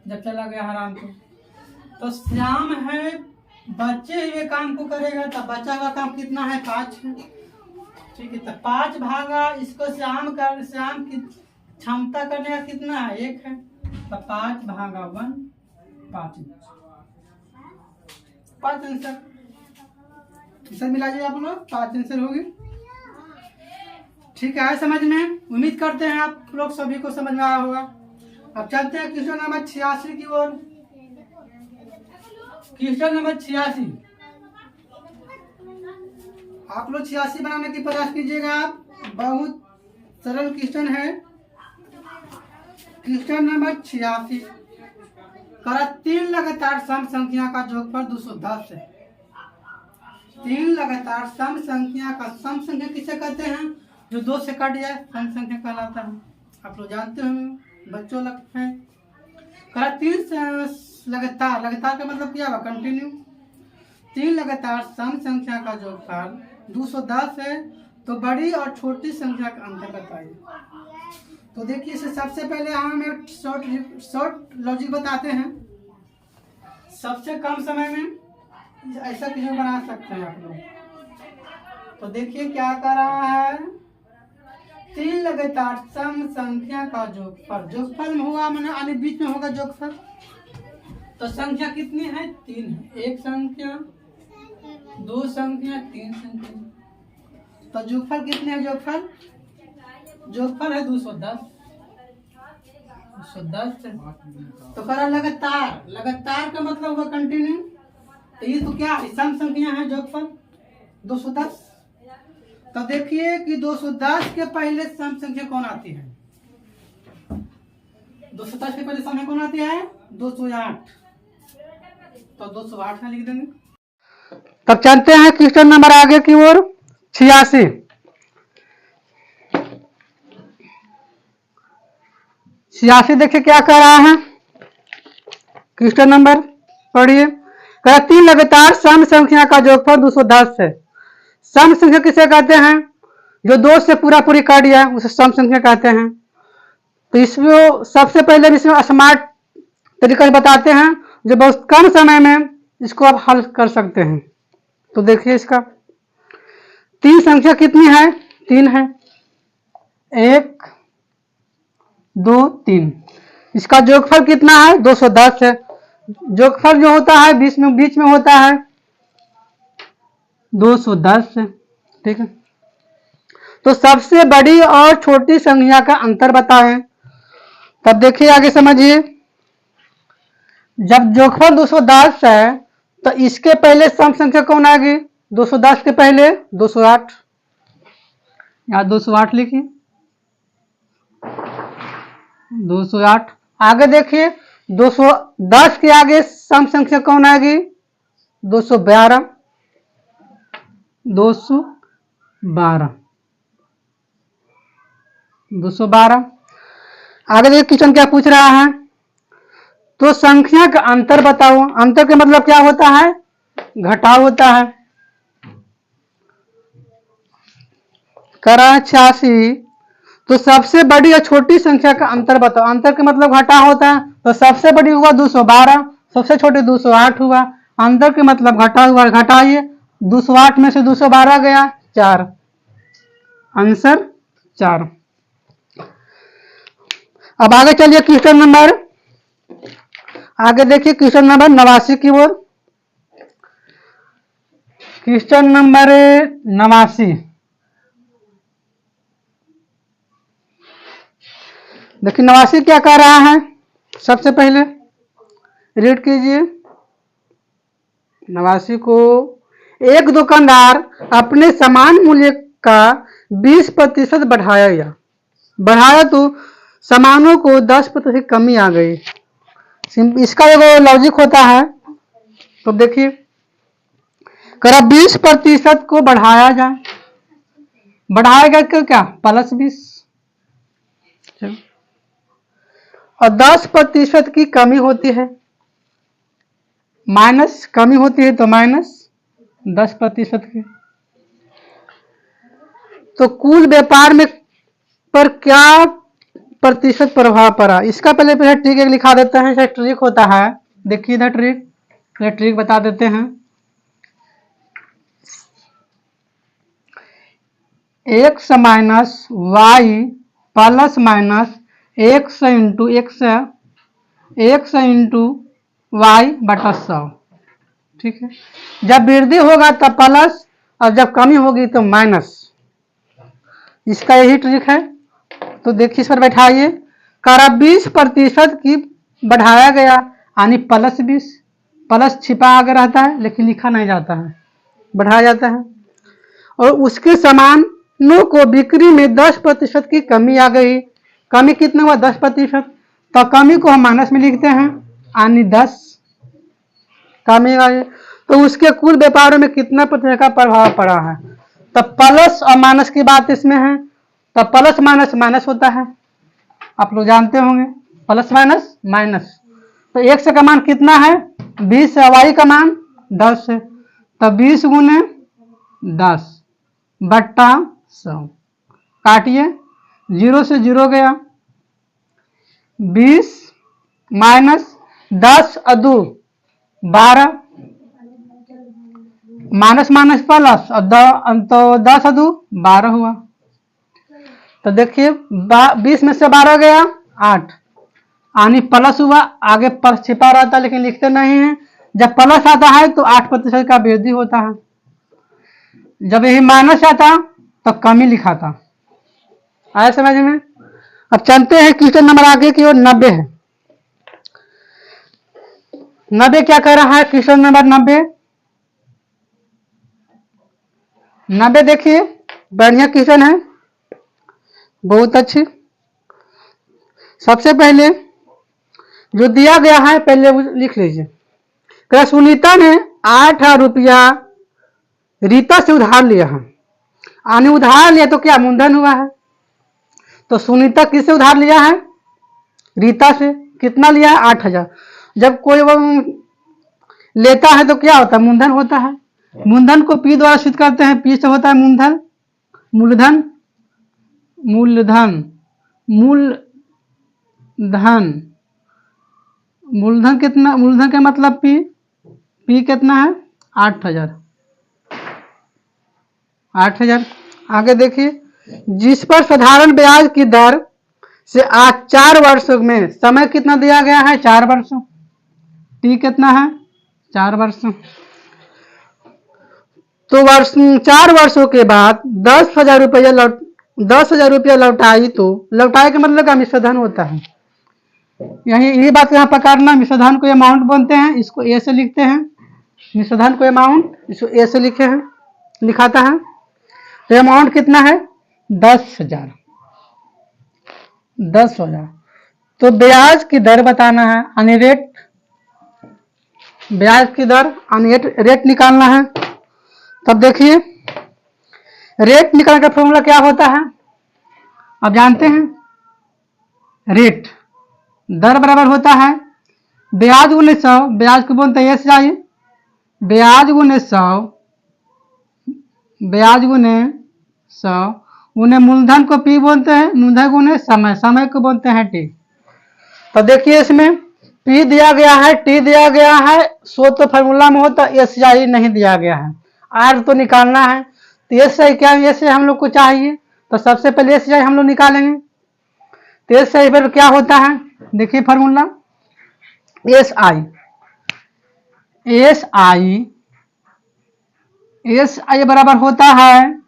जब चला गया हराम को। तो श्याम है बचे हुए काम को करेगा, तो बचा हुआ काम कितना है? 5 है, ठीक है। तो 5 भागा इसको श्याम की क्षमता करने का कितना है? 1 है, तो 5 भागा 1 5 आंसर मिलाइए आप लोग, 5 आंसर होगी। ठीक है समझ में? उम्मीद करते हैं आप लोग सभी को समझ में आया होगा। अब चलते हैं क्वेश्चन नंबर 86 की ओर। क्वेश्चन नंबर 86 आप लोग 86 बनाने की प्रयास कीजिएगा। आप बहुत सरल क्वेश्चन है। क्वेश्चन नंबर 86 करा 3 लगातार सम संख्या का जोगफल 210 है। 3 लगातार सम संख्या का सम संख्या किसे कहते हैं? जो 2 से कट जाए सम संख्या कहलाता है। आप लोग जानते होंगे, बच्चों लगते हैं। करा 3 लगातार का मतलब क्या हुआ? कंटिन्यू। 3 लगातार सम संख्या का जोगफल 210 है, तो बड़ी और छोटी संख्या का अंतर बताइए। तो देखिए इसे सबसे पहले हम एक शॉर्ट लॉजिक बताते हैं। सबसे कम समय में ऐसा क्वेश्चन बना सकते हैं आप लोग। तो देखिए क्या कर रहा है, 3 लगातार सम संख्या का जोगफल में होगा, मैंने आने बीच में होगा जोगफल। तो संख्या कितनी है? 3 है। 1 संख्या, 2 संख्या, 3 संख्या। तो जोगफल कितने है? जोगफल है 210 है। तो करा लगातार का मतलब होगा कंटिन्यू। तो ये तो क्या सम संख्या है, जोगफल 210। तो देखिए कि 210 के पहले सम संख्या कौन आती है? 210 के पहले संख्या कौन आती है? 208। तो 208 में लिख देंगे। तब चलते हैं क्वेश्चन नंबर आगे की ओर 86। 86 देखिए क्या कर रहा है। क्वेश्चन नंबर पढ़िए। 3 लगातार सम संख्या का जोगफल 210 है। सम संख्या किसे कहते हैं? जो 2 से पूरी कट जाए उसे सम संख्या कहते हैं। तो इसमें सबसे पहले इसमें स्मार्ट तरीका बताते हैं, जो बहुत कम समय में इसको आप हल कर सकते हैं। तो देखिए इसका 3 संख्या कितनी है? 3 है। 1 2 3। इसका जोगफल कितना है? 210 है। जोगफल जो होता है बीच में होता है 210 है, ठीक है। तो सबसे बड़ी और छोटी संख्या का अंतर बताएं। तब देखिए आगे समझिए। जब जोगफल 210 है तो इसके पहले सम संख्या कौन आएगी? 210 के पहले 208। यहाँ 208 लिखिए। 208। आगे देखिए 210 के आगे सम संख्या कौन आएगी? 212। 212। आगे देखिए क्वेश्चन क्या पूछ रहा है, तो संख्या का अंतर बताओ। अंतर का मतलब क्या होता है? घटाव होता है। करा 86, तो सबसे बड़ी और छोटी संख्या का अंतर बताओ। अंतर का मतलब घटाव होता है, तो सबसे बड़ी हुआ 212, सबसे छोटी 208 हुआ। अंतर का मतलब घटा हुआ, घटाइए। 208 में से 212 गया 4, आंसर 4। अब आगे चलिए क्वेश्चन नंबर, आगे देखिए क्वेश्चन नंबर 89 की ओर। क्वेश्चन नंबर 89 देखिए 89 क्या कह रहा है, सबसे पहले रीड कीजिए। 89 को, एक दुकानदार अपने समान मूल्य का 20% बढ़ाया तो सामानों को 10% कमी आ गई। इसका एगो लॉजिक होता है, तो देखिए करा 20% को बढ़ाया जाए, बढ़ाया गया क्यों, क्या +20, और 10% की कमी होती है, माइनस कमी होती है तो -10% की। तो कुल व्यापार में पर क्या प्रतिशत प्रभाव पड़ा? इसका पहले ट्रिक एक लिखा देते हैं, ट्रिक होता है। देखिए इधर ट्रिक बता देते हैं। x minus Y plus minus x into Y बटा 100। ठीक है, जब वृद्धि होगा तब प्लस और जब कमी होगी तो माइनस। इसका यही ट्रिक है। तो देखिए इस पर बैठाइए, करा 20% की बढ़ाया गया यानी +20, प्लस छिपा आगे रहता है लेकिन लिखा नहीं जाता है, बढ़ाया जाता है। और उसके सामानों को बिक्री में 10% की कमी आ गई। कमी कितना हुआ? 10%। तो कमी को हम माइनस में लिखते हैं, यानी 10 कमी आई। तो उसके कुल व्यापार में कितना प्रतिशत का प्रभाव पड़ा है? तो प्लस और माइनस की बात इसमें है, तो प्लस माइनस माइनस होता है, आप लोग जानते होंगे, प्लस माइनस माइनस। तो x का मान कितना है? 20 है, y का मान 10 है, तो 20 गुने 10 बट्टा 100। काटिए, 0 से 0 गया, 20 माइनस 10 और 2 12, माइनस माइनस प्लस और तो 10 और 2 12 हुआ। तो देखिए 20 में से 12 गया 8, यानी प्लस हुआ। आगे प्लस छिपा रहता है लेकिन लिखते नहीं है। जब प्लस आता है तो 8% का वृद्धि होता है, जब यही माइनस आता तो कमी लिखा था। आया समझ में? अब चलते हैं क्वेश्चन नंबर आगे की ओर, 90 है। 90 क्या कर रहा है? क्वेश्चन नंबर 90 देखिए, बढ़िया क्वेश्चन है, बहुत अच्छी। सबसे पहले जो दिया गया है पहले लिख लीजिए। सुनीता ने 8,000 रुपया रीता से उधार लिया है, यानी उधार लिया तो क्या मूलधन हुआ है। तो सुनीता किससे उधार लिया है? रीता से। कितना लिया है? 8,000। जब कोई वो लेता है तो क्या होता है? मूलधन होता है। मूलधन को पी द्वारा सिद्ध करते हैं, पी से होता है मूलधन, मूलधन, मूलधन, मूलधन, मूलधन कितना? मूलधन का मतलब पी कितना है? 8,000। 8,000। आगे देखिए, जिस पर साधारण ब्याज की दर से आज 4 वर्षों में समय कितना दिया गया है? 4 वर्षों। टी कितना है? 4 वर्षों। तो 4 वर्षों के बाद 10,000 रुपया लौटाई, तो लौटाई का मतलब का मिश्रधन होता है। यही बात यहाँ पकड़ना, मिश्रधन को अमाउंट बोलते हैं, इसको ए से लिखते हैं। मिश्रधन को अमाउंट, इसको ए से लिखे हैं, लिखाता है। तो अमाउंट कितना है? 10,000। 10,000। तो ब्याज की दर बताना है, यानी रेट, ब्याज की दर यानी रेट निकालना है। तब देखिए रेट निकालने का फॉर्मूला क्या होता है, आप जानते हैं, रेट दर बराबर होता है ब्याज गुने 100, ब्याज को बोलते हैं SI, ब्याज गुने 100, ब्याज गुने 100, उन्हें मूलधन को P बोलते हैं, मूलधन गुने समय, समय को बोलते हैं T। तो देखिए इसमें P दिया गया है, T दिया गया है, 100 तो फार्मूला में होता, SI नहीं दिया गया है, R तो निकालना है। तो SI क्या है, SI हम लोग को चाहिए, तो सबसे पहले SI हम लोग निकालेंगे। तो SI पर क्या होता है, देखिए फार्मूला SI बराबर होता है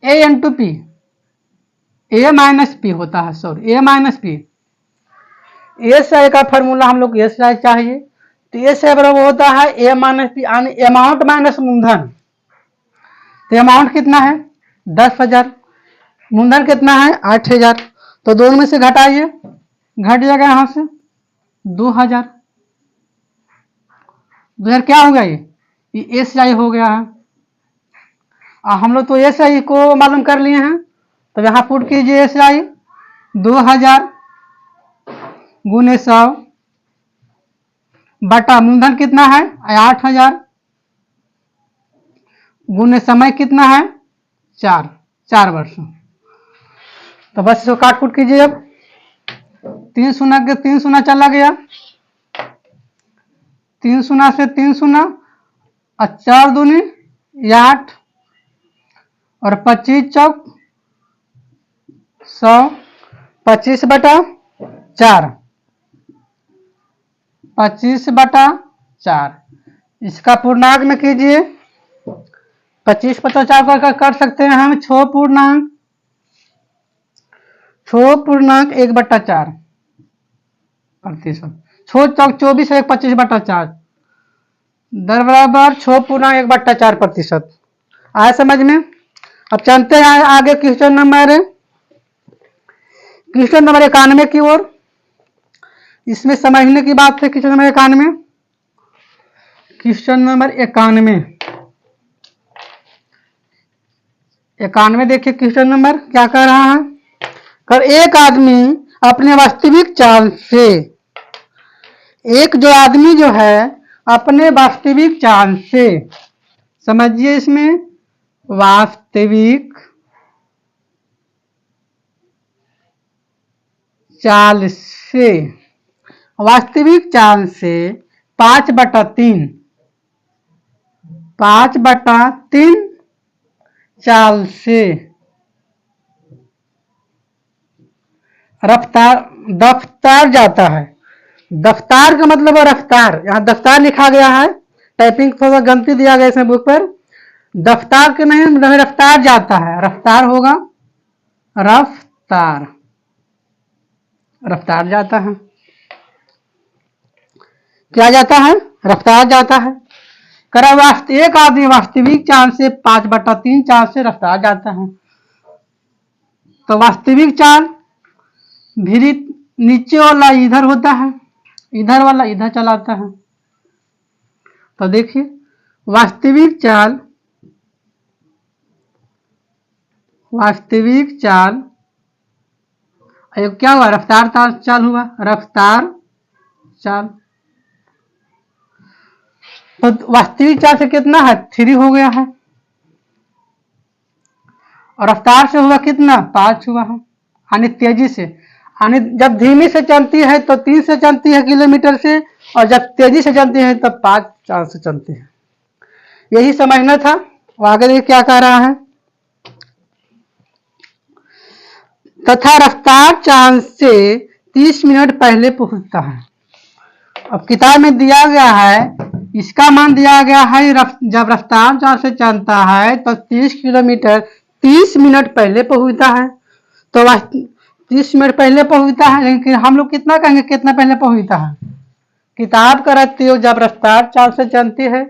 A into P, A minus P होता है, sorry A minus P। SI का फार्मूला हम लोग SI चाहिए, तो SI बराबर होता है A माइनस P, यानी अमाउंट माइनस मूलधन। तो अमाउंट कितना है 10,000, मूलधन कितना है 8,000, तो दोनों में से घटाइए, घट जाएगा यहां से 2,000, 2,000 क्या हो गया, ये SI हो गया है। हम लोग तो SI को मालूम कर लिए हैं, तो यहाँ पुट कीजिए SI 2,000 गुने 100 बटा मूलधन कितना है 8,000 गुने समय कितना है 4 वर्ष। तो बस इसको काट कूट कीजिए। अब 3 शून्य के 3 शून्य चला गया, 3 शून्य से 3 शून्य, 4 दूनी 8 और 25 चौक 100, 25 बटा 4, 25 बटा 4, इसका पूर्णांक में कीजिए, 25 बटा 4 कर सकते हैं हम 6 पूर्णांक 1/4 प्रतिशत, 6 चौक 24 1 25 बटा 4 दर बराबर 6 पूर्णांक 1/4 प्रतिशत। आया समझ में। अब चलते हैं आगे क्वेश्चन नंबर 91 की ओर। इसमें समझने की बात है क्वेश्चन नंबर 91, क्वेश्चन नंबर 91 देखिए क्वेश्चन नंबर क्या कह रहा है, कर एक आदमी अपने वास्तविक चाल से, एक जो आदमी जो है अपने वास्तविक चाल से, समझिए इसमें वास्तविक चाल से, वास्तविक चाल से 5/3 चाल से दफ्तार जाता है। दफ्तार का मतलब है रफ्तार, यहाँ दफ्तार लिखा गया है, टाइपिंग थोड़ा गलती दिया गया इसमें बुक पर, दफ्तार के नहीं रफ्तार जाता है, रफ्तार होगा, रफ्तार जाता है, क्या जाता है, रफ्तार जाता है। करा एक आदमी वास्तविक चाल से 5/3 चाल से रफ्तार जाता है। तो वास्तविक चाल भी नीचे वाला इधर होता है, इधर वाला इधर चलाता है। तो देखिए वास्तविक चाल क्या हुआ, रफ्तार चाल हुआ, रफ्तार चाल। तो वास्तविक चाल से कितना है 3 हो गया है, और रफ्तार से हुआ कितना 5 हुआ है, यानी तेजी से, यानी जब धीमी से चलती है तो 3 से चलती है किलोमीटर से, और जब तेजी से चलती है तब 5 चाल से चलती है। यही समझना था। आगे देखिए क्या कह रहा है, तथा रफ्तार चाल से 30 मिनट पहले पहुंचता है। अब किताब में दिया गया है, इसका मान दिया गया है जब रफ्तार चाल से चलता है तो 30 किलोमीटर 30 मिनट पहले पहुंचता है। तो 30 मिनट पहले पहुंचता है, लेकिन हम लोग कितना कहेंगे कितना पहले पहुंचता है। किताब का रहती हो जब रफ्तार चाल से चलती है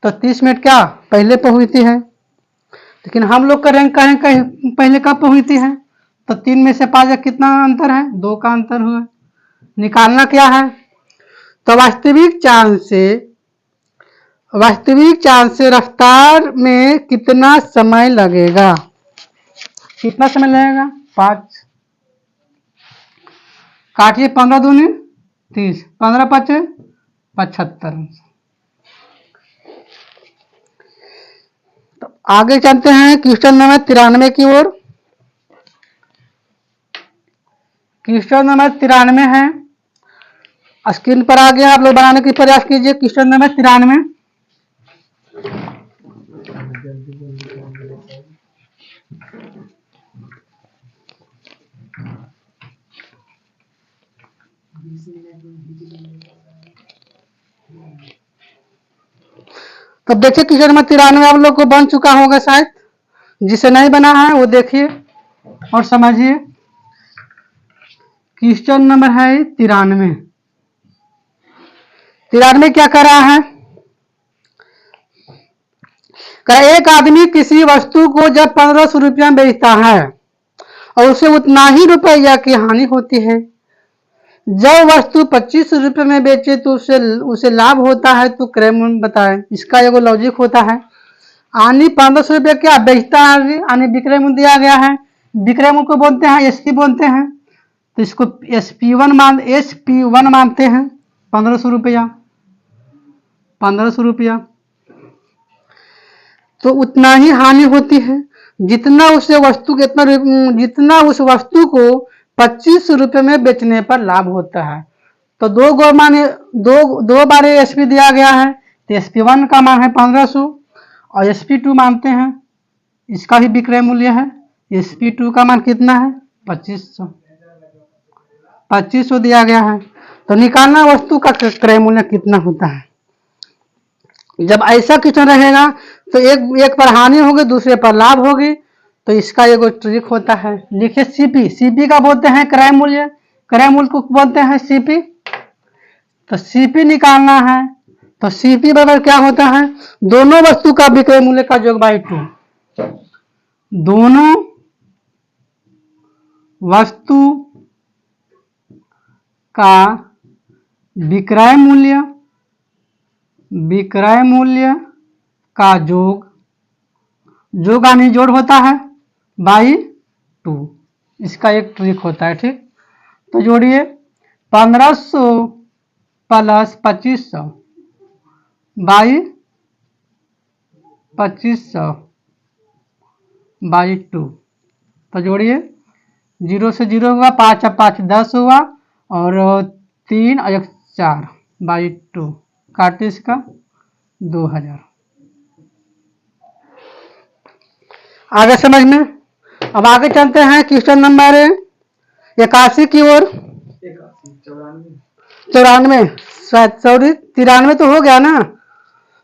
तो 30 मिनट क्या पहले पहुंचती है, लेकिन हम लोग करेंगे कहें पहले कब पहुंचती है तो 3 में से 5 का कितना अंतर है? 2 का अंतर हुआ। निकालना क्या है? तो वास्तविक चांद से रफ्तार में कितना समय लगेगा? कितना समय लगेगा? 5। काटिए, 15 दूनी 30, 15 पचे 75। तो आगे चलते हैं क्वेश्चन नंबर 93 की ओर। क्वेश्चन नंबर 93 है, स्क्रीन पर आ गया, आप लोग बनाने की प्रयास कीजिए। Question number 93। तब देखिए क्वेश्चन नंबर 93 आप लोग को बन चुका होगा शायद। जिसे नहीं बना है वो देखिए और समझिए। क्वेश्चन नंबर है 93। 93 क्या कर रहा है? एक आदमी किसी वस्तु को जब 1500 रुपया में बेचता है और उसे उतना ही रुपया की हानि होती है। जब वस्तु 2500 रुपये में बेचे तो उसे लाभ होता है, तो क्रय मूल्य बताए। इसका एगो लॉजिक होता है, आनी 1500 रुपये क्या बेचता है, आनी विक्रय मूल्य दिया गया है, विक्रय मूल्य को बोलते हैं एसपी बोलते हैं, तो इसको एसपी1 मानते हैं। 1500 रुपया, 1500 रुपया, तो उतना ही हानि होती है जितना उस वस्तु को 2500 रुपये में बेचने पर लाभ होता है। तो दो बार एसपी दिया गया है, तो एसपी1 का मान है 1500 और एसपी2 मानते हैं, इसका भी विक्रय मूल्य है। एसपी2 का मान कितना है? 2500 दिया गया है। तो निकालना वस्तु का क्रय मूल्य कितना होता है। जब ऐसा क्वेश्चन रहेगा तो एक पर हानि होगी, दूसरे पर लाभ होगी, तो इसका एगो ट्रिक होता है। लिखिए सीपी का बोलते हैं क्रय मूल्य, क्रय मूल्य को बोलते हैं सीपी। तो सीपी निकालना है, तो सीपी बराबर क्या होता है? दोनों वस्तु का विक्रय मूल्य का योग बाई 2। दोनों वस्तु का विक्रय मूल्य का जोड़ यानी जोड़ होता है बाई 2। इसका एक ट्रिक होता है, ठीक। तो जोड़िए 1500 प्लस 2500 बाई 2500 बाई 2। तो जोड़िए 0 से 0 हुआ, 5 और 5 10 हुआ, और 3 और 1 4 बाई 2। काटे इसका 2000। आगे समझ में। अब आगे चलते हैं क्वेश्चन नंबर 81 की ओर। 94 सॉरी 93 तो हो गया ना।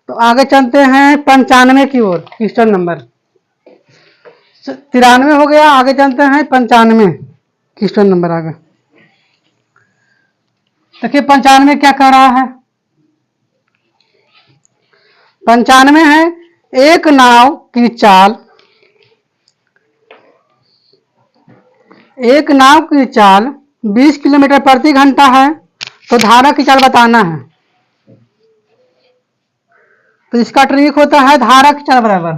तो आगे चलते हैं 95 की ओर। क्वेश्चन नंबर 93 हो गया, आगे चलते हैं 95 क्वेश्चन नंबर। आगे देखिए 95 क्या कह रहा है। 95 है, एक नाव की चाल 20 किलोमीटर प्रति घंटा है, तो धारा की चाल बताना है। तो इसका ट्रिक होता है धारा की चाल बराबर,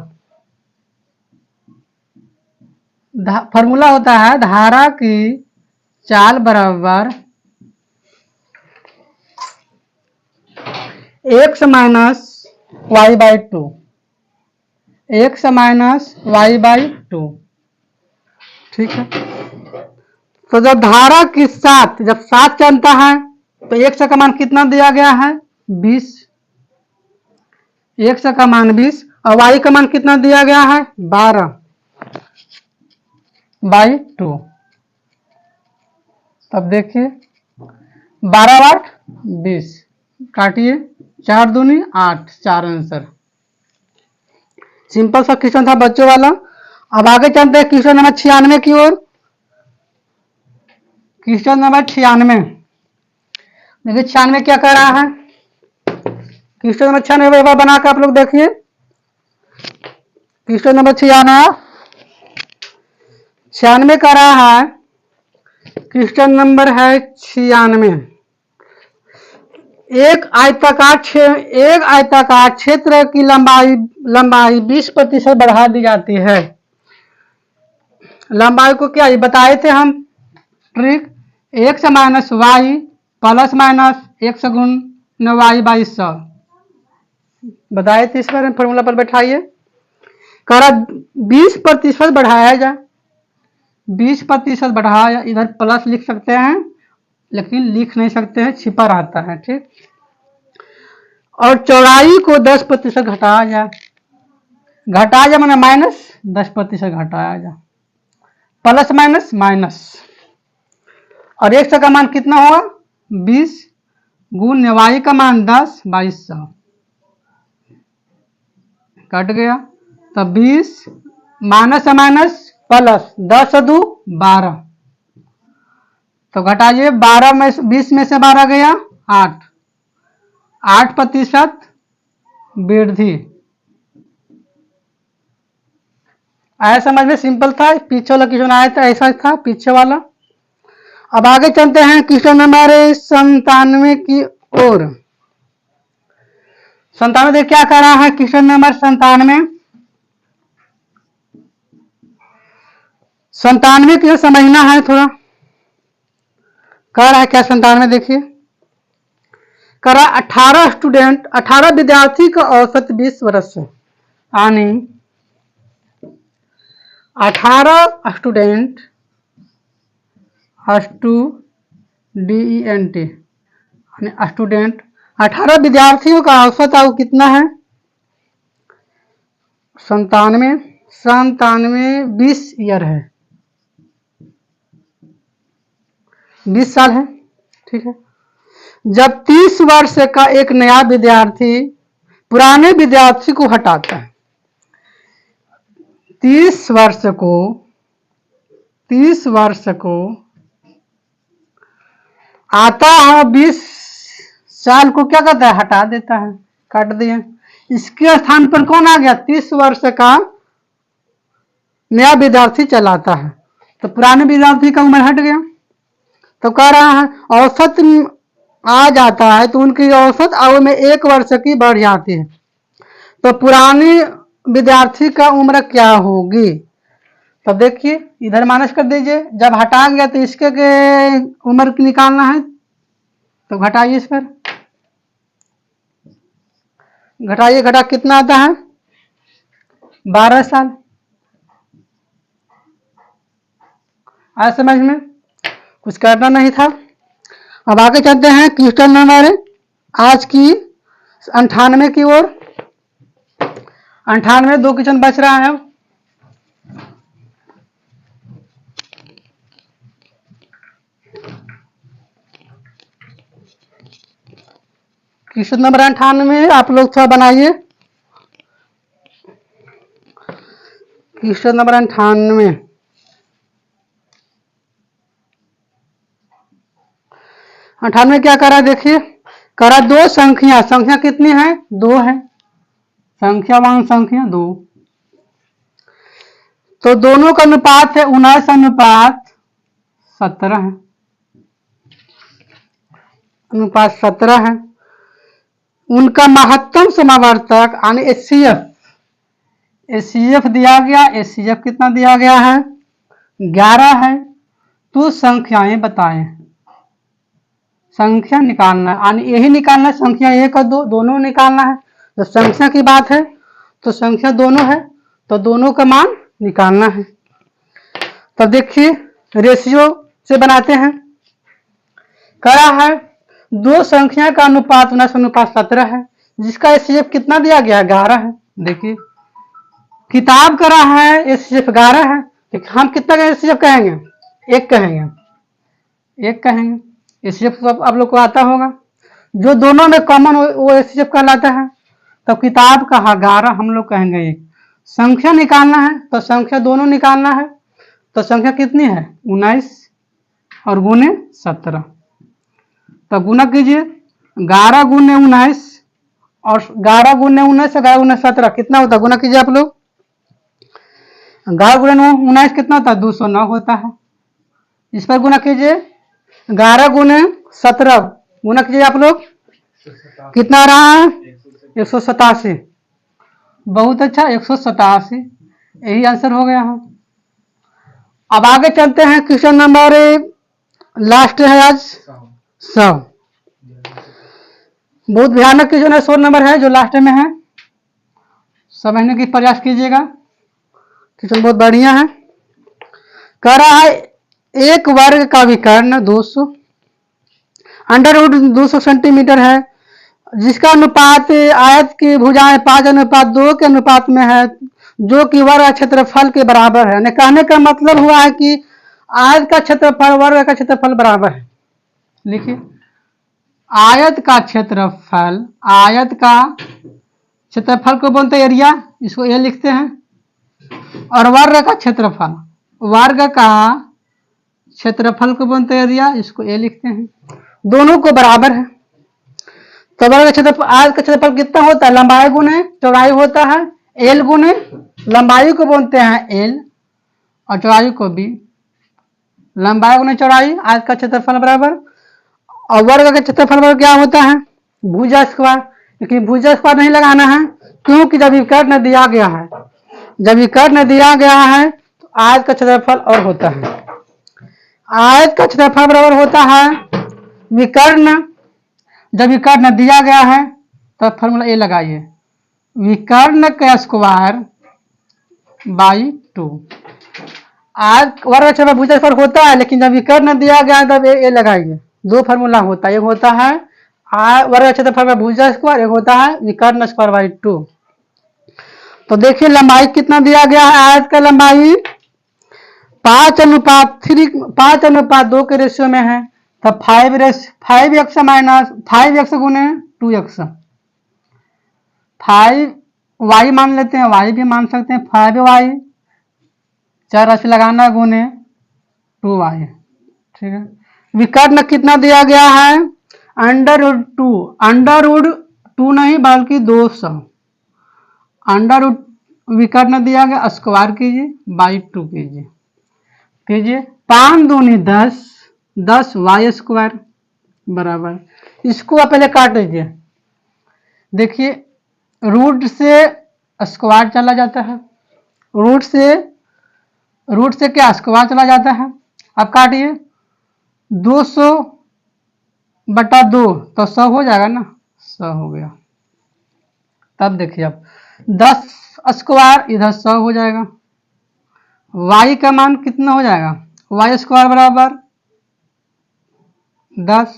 फॉर्मूला होता है धारा की चाल बराबर x minus Y by 2। x minus Y by 2, ठीक है। तो जब धारा के साथ जब साथ चलता है तो x का मान कितना दिया गया है? 20। x का मान 20 और y का मान कितना दिया गया है? 12 बाई 2। तब देखिए 12 8 20, काटिए 4 दूनी 8, 4 आंसर। सिंपल सा क्वेश्चन था बच्चों वाला। अब आगे चलते हैं क्वेश्चन नंबर 96 की ओर। क्वेश्चन नंबर 96 देखिए 96 क्या कह रहा है। क्वेश्चन नंबर 96 बनाकर आप लोग देखिए। क्वेश्चन नंबर 96 96 का रहा है। क्वेश्चन नंबर है 96। एक आयताकार क्षेत्र की लंबाई 20% बढ़ा दी जाती है। लंबाई को क्या बताए थे हम trick, x minus Y plus minus x गुण वाई बाई 100 बताए थे। इस बार फॉर्मूला पर बैठाइए। करा 20% बढ़ाया जाए, 20% बढ़ाया, इधर प्लस लिख सकते हैं लेकिन लिख नहीं सकते हैं, छिपा रहता है, ठीक। और चौड़ाई को 10% घटाया जाए, मैंने माइनस 10% घटाया जाए, प्लस माइनस माइनस, और x का मान कितना होगा 20 गुण वाई का मान 10 बाई 100 कट गया। तो 20 माइनस माइनस प्लस 10 2 12, तो घटाइए 12 में 20 में से 12 गया 8% वृद्धि। आया समझ में? सिंपल था। पीछे वाला क्वेश्चन आया था ऐसा था पीछे वाला। अब आगे चलते हैं क्वेश्चन नंबर 97 की ओर। 97 क्या कह रहा है? क्वेश्चन नंबर 97 की समझना है थोड़ा। कह रहा है क्या 97 देखिए, कह रहा 18 विद्यार्थी का औसत 20 वर्ष है, यानी 18 स्टूडेंट स्टूडेंट 18 विद्यार्थियों का औसत आयु कितना है? 97 20 ईयर है, 20 साल है, ठीक है। जब 30 वर्ष का एक नया विद्यार्थी पुराने विद्यार्थी को हटाता है, 30 वर्ष को आता है, 20 साल को क्या करता है? हटा देता है, काट दिया। इसके स्थान पर कौन आ गया? 30 वर्ष का नया विद्यार्थी चलाता है, तो पुराने विद्यार्थी का उम्र हट गया। तो कह रहा है औसत आ जाता है, तो उनकी औसत आयु में 1 वर्ष की बढ़ जाती है। तो पुराने विद्यार्थी का उम्र क्या होगी? तो देखिए इधर माइनस कर दीजिए, जब हटा गया तो इसके उम्र निकालना है, तो घटाइए इस पर, घटाइए, घटा कितना आता है? 12 साल। आया समझ में? कुछ करना नहीं था। अब आगे चलते हैं क्वेश्चन नंबर आज की 98 की ओर। 98 2 क्वेश्चन बच रहा है। क्वेश्चन नंबर 98 आप लोग थोड़ा बनाइए। क्वेश्चन नंबर 98 क्या करा देखिए, करा दो संख्या कितनी है? 2 है, संख्यावान संख्या 2। तो दोनों का अनुपात है 19:17 है, अनुपात 17 है। उनका महत्तम समावर्तक यानी एचसीएफ दिया गया। एचसीएफ कितना दिया गया है? 11 है। तो संख्याएं बताएं, संख्या निकालना है, यानी यही निकालना है, संख्या 1 और 2 दोनों निकालना है। तो संख्या की बात है तो संख्या दोनों है, तो दोनों का मान निकालना है। तो देखिए रेशियो से बनाते हैं। करा है दो संख्या का अनुपात 19:17 है, जिसका एचसीएफ कितना दिया गया? 11 है। देखिए किताब करा है एचसीएफ 11 है, तो हम कितना का एचसीएफ कहेंगे? 1 कहेंगे, 1 कहेंगे। एचसीएफ तो आप लोग को आता होगा, जो दोनों में कॉमन वो एचसीएफ कहलाता है। तो किताब का 11 हम लोग कहेंगे 1। संख्या निकालना है तो संख्या दोनों निकालना है। तो संख्या कितनी है? 19 और गुने 17। तो गुना कीजिए, 11 गुने 19 और 11 गुने 19 11 गुने 17 कितना होता है? गुना कीजिए आप लोग। 11 गुना 19 कितना होता है? 209 होता है। इस पर गुना कीजिए, 11 गुने 17 गुना कीजिए आप लोग, कितना आ रहा है? 187। बहुत अच्छा, 187 यही आंसर हो गया है। अब आगे चलते हैं, क्वेश्चन नंबर लास्ट है आज 100। बहुत भयानक क्वेश्चन है, 100 नंबर है जो लास्ट में है, समझने की प्रयास कीजिएगा। क्वेश्चन बहुत बढ़िया है। कह रहा है एक वर्ग का विकर्ण 200 अंडर रूट 200 सेंटीमीटर है, जिसका अनुपात आयत की भुजाएं 5:2 के अनुपात में है, जो कि वर्ग क्षेत्रफल के बराबर है। कहने का मतलब हुआ है कि आयत का क्षेत्रफल वर्ग का क्षेत्रफल बराबर है। लिखिए, आयत का क्षेत्रफल, आयत का क्षेत्रफल को बोलते हैं एरिया, इसको ए लिखते हैं, और वर्ग का क्षेत्रफल, वर्ग का क्षेत्रफल को बोलते हैं एरिया, इसको ए लिखते हैं। दोनों को बराबर है। तो वर्ग का क्षेत्रफल, आयत का क्षेत्रफल कितना होता है? लंबाई गुने चौड़ाई होता है, एल गुने, लंबाई को बोलते हैं एल और चौड़ाई को बी। लंबाई गुने चौड़ाई, आयत का क्षेत्रफल बराबर। और वर्ग का क्षेत्रफल बराबर क्या होता है? भुजा स्क्वायर। लेकिन भुजा स्क्वायर नहीं लगाना है, क्योंकि जब विकर्ण दिया गया है, जब विकर्ण दिया गया है तो आयत का क्षेत्रफल और होता है। आयत का क्षेत्रफल बराबर होता है विकर्ण, जब विकर्ण दिया गया है तो फॉर्मूला ए लगाइए, विकर्ण का स्क्वायर बाई 2। आयत वर्ग का क्षेत्रफल भुजा स्क्वायर होता है, लेकिन जब विकर्ण दिया गया है तब ए लगाइए। दो फार्मूला होता है, एक होता है वर्ग का क्षेत्रफल में भुजा स्क्वायर, एक होता है विकर्ण स्क्वायर बाई 2। तो देखिए लंबाई कितना दिया गया है, आयत का लंबाई 5:2 के रेशियो में है, तब 5x माइनस 5x गुने 2x, 5y मान लेते हैं, y भी मान सकते हैं, 5y 4 राशि लगाना गुने 2y। ठीक है, विकर्ण कितना दिया गया है? अंडर रूट 2 नहीं बल्कि 200। अंडर रूट विकर्ण दिया गया, स्क्वायर कीजिए बाई 2 कीजिए 5 दूनी 10, 10 वाई स्क्वायर बराबर। इसको आप पहले काट लीजिए। देखिए रूट से स्क्वायर चला जाता है, रूट से क्या स्क्वायर चला जाता है। अब काटिए 200/2 तो 100 हो जाएगा ना, 100 हो गया। तब देखिए अब 10 स्क्वायर इधर 100 हो जाएगा। y का मान कितना हो जाएगा? वाई स्क्वायर बराबर 10,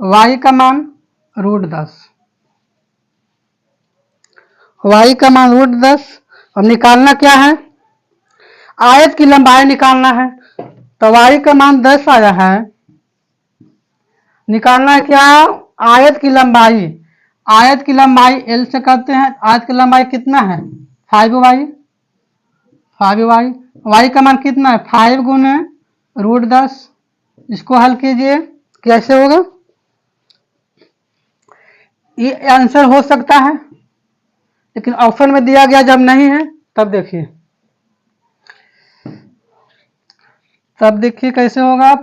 y का मान √10, y का मान √10। अब निकालना क्या है? आयत की लंबाई निकालना है, तो y का मान 10 आया है। निकालना है क्या? आयत की लंबाई, आयत की लंबाई L से करते हैं। आयत की लंबाई कितना है? 5y, y का मान कितना है? 5 गुने √10। इसको हल कीजिए, कैसे होगा? ये आंसर हो सकता है, लेकिन ऑप्शन में दिया गया जब नहीं है तब देखिए, कैसे होगा।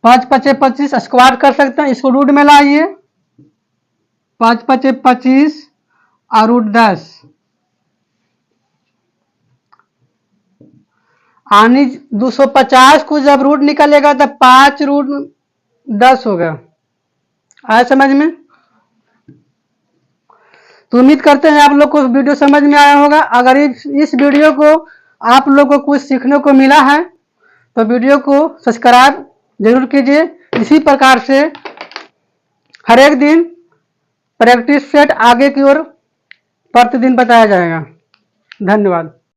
5×5 = 25, स्क्वायर कर सकते हैं, इसको रूट में लाइए। 5×5 = 25 और √10 आनी 250 को जब रूट निकलेगा तो 5√10 होगा। आया समझ में? तो उम्मीद करते हैं आप लोग को वीडियो समझ में आया होगा। अगर इस वीडियो को आप लोग को कुछ सीखने को मिला है तो वीडियो को सब्सक्राइब जरूर कीजिए। इसी प्रकार से हर एक दिन प्रैक्टिस सेट आगे की ओर प्रतिदिन बताया जाएगा। धन्यवाद।